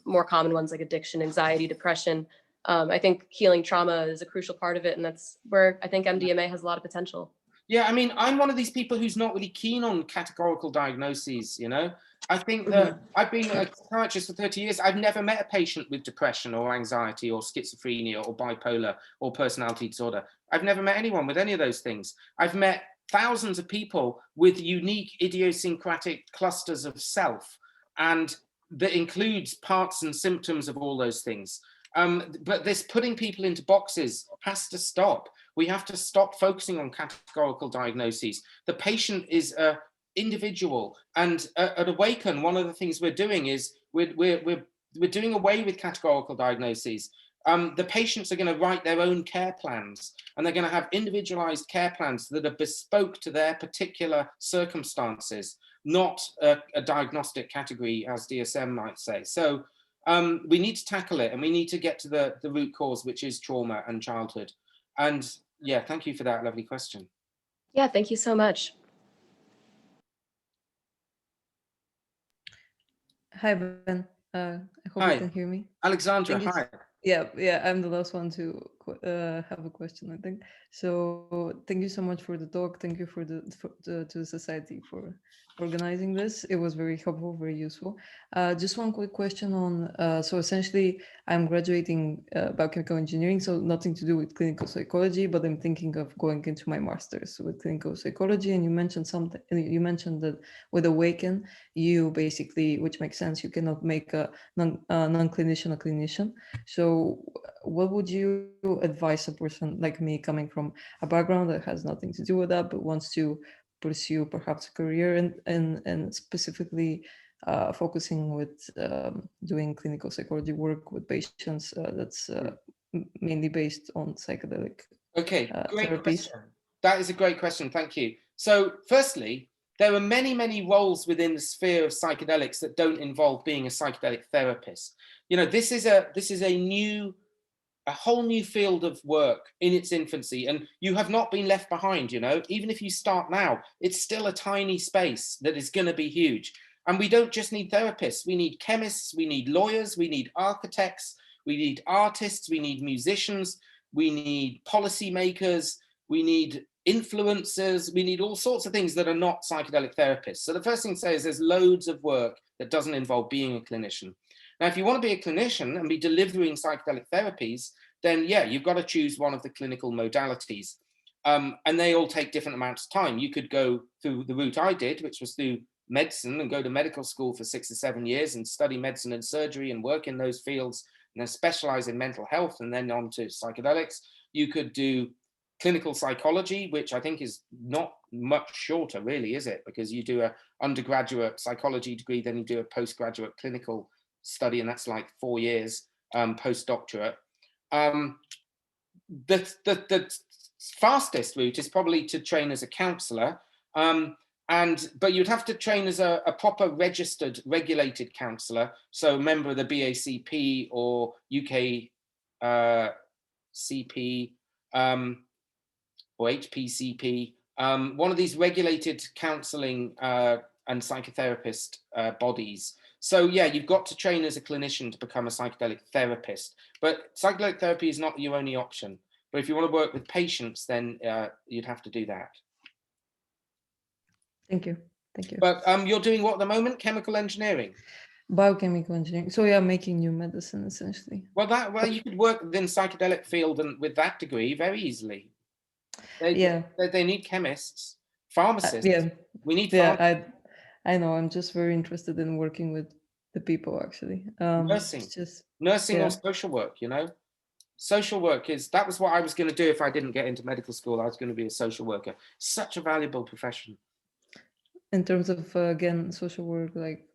more common ones like addiction, anxiety, depression. I think healing trauma is a crucial part of it. And that's where I think MDMA has a lot of potential. Yeah, I mean, I'm one of these people who's not really keen on categorical diagnoses, you know? I think that I've been a psychiatrist for 30 years. I've never met a patient with depression or anxiety or schizophrenia or bipolar or personality disorder. I've never met anyone with any of those things. I've met thousands of people with unique idiosyncratic clusters of self, and that includes parts and symptoms of all those things. But this putting people into boxes has to stop. We have to stop focusing on categorical diagnoses. The patient is an individual, and at Awakn, one of the things we're doing is we're doing away with categorical diagnoses. The patients are going to write their own care plans, and they're going to have individualized care plans that are bespoke to their particular circumstances, not a diagnostic category, as DSM might say. So we need to tackle it, and we need to get to the root cause, which is trauma and childhood. And yeah, thank you for that lovely question. Yeah, thank you so much. Hi, Ben. I hope Hi. you can hear me. Alexandra, hi. Yeah, I'm the last one to have a question, I think. So thank you so much for the talk. Thank you to the society for organizing this. It was very helpful, very useful. Just one quick question on, so essentially I'm graduating biochemical engineering, so nothing to do with clinical psychology, but I'm thinking of going into my master's with clinical psychology. And you mentioned something, you mentioned that with Awakn, you basically, which makes sense, you cannot make a non-clinician a clinician. So what would you advise a person like me coming from a background that has nothing to do with that, but wants to pursue perhaps a career and specifically focusing with doing clinical psychology work with patients that's mainly based on psychedelic great therapies? question. That is a great question, thank you. So firstly, there are many, many roles within the sphere of psychedelics that don't involve being a psychedelic therapist. You know, this is a whole new field of work in its infancy, and you have not been left behind. You know, even if you start now, it's still a tiny space that is going to be huge. And we don't just need therapists, we need chemists, we need lawyers, we need architects, we need artists, we need musicians, we need policymakers, we need influencers, we need all sorts of things that are not psychedelic therapists. So the first thing to say is there's loads of work that doesn't involve being a clinician. Now, if you want to be a clinician and be delivering psychedelic therapies, then yeah, you've got to choose one of the clinical modalities. And they all take different amounts of time. You could go through the route I did, which was through medicine, and go to medical school for 6 or 7 years and study medicine and surgery and work in those fields, and then specialize in mental health and then on to psychedelics. You could do clinical psychology, which I think is not much shorter really, is it? Because you do an undergraduate psychology degree, then you do a postgraduate clinical study, and that's like 4 years postdoctorate. The fastest route is probably to train as a counsellor, but you'd have to train as a proper registered, regulated counsellor, so a member of the BACP or UK CP or HPCP, one of these regulated counselling and psychotherapist bodies. So yeah, you've got to train as a clinician to become a psychedelic therapist, but psychedelic therapy is not your only option. But if you want to work with patients, then you'd have to do that. Thank you. Thank you. But you're doing what at the moment? Chemical engineering? biochemical engineering. So yeah, making new medicine essentially. Well, you could work within psychedelic field and with that degree very easily. They need chemists, pharmacists. Yeah, we need. Yeah, I know. I'm just very interested in working with the people actually. Nursing, or social work. Social work that was what I was going to do if I didn't get into medical school. I was going to be a social worker. Such a valuable profession. In terms of again social work, like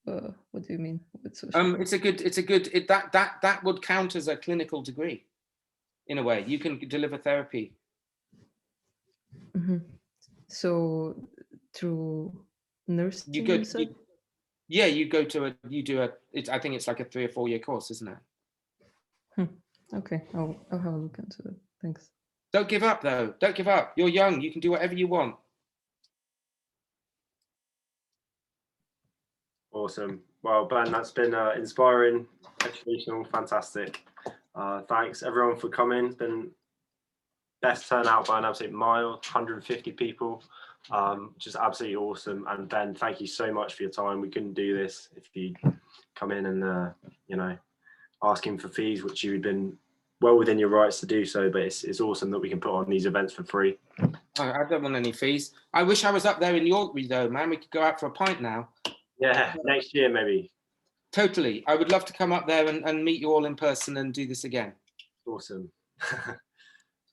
what do you mean with social work? That would count as a clinical degree in a way. You can deliver therapy. Mm-hmm. So through nursing, you go to I think it's like a 3 or 4 year course, isn't it? Okay, I'll have a look into it. Thanks. Don't give up though. Don't give up. You're young. You can do whatever you want. Awesome. Well, Ben, that's been inspiring, educational, fantastic. Thanks everyone for coming. It's been best turnout by an absolute mile, 150 people, which is absolutely awesome. And Ben, thank you so much for your time. We couldn't do this if you come in and asking for fees, which you've been well within your rights to do so, but it's awesome that we can put on these events for free. I don't want any fees. I wish I was up there in Yorkbury though, man. We could go out for a pint now. Yeah, next year maybe. Totally. I would love to come up there and meet you all in person and do this again. Awesome.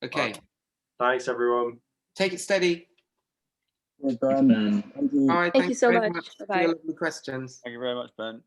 Okay. Right. Thanks everyone. Take it steady. Thank you. All right, Thank you so much. Bye-bye. For your lovely questions. Thank you very much, Ben.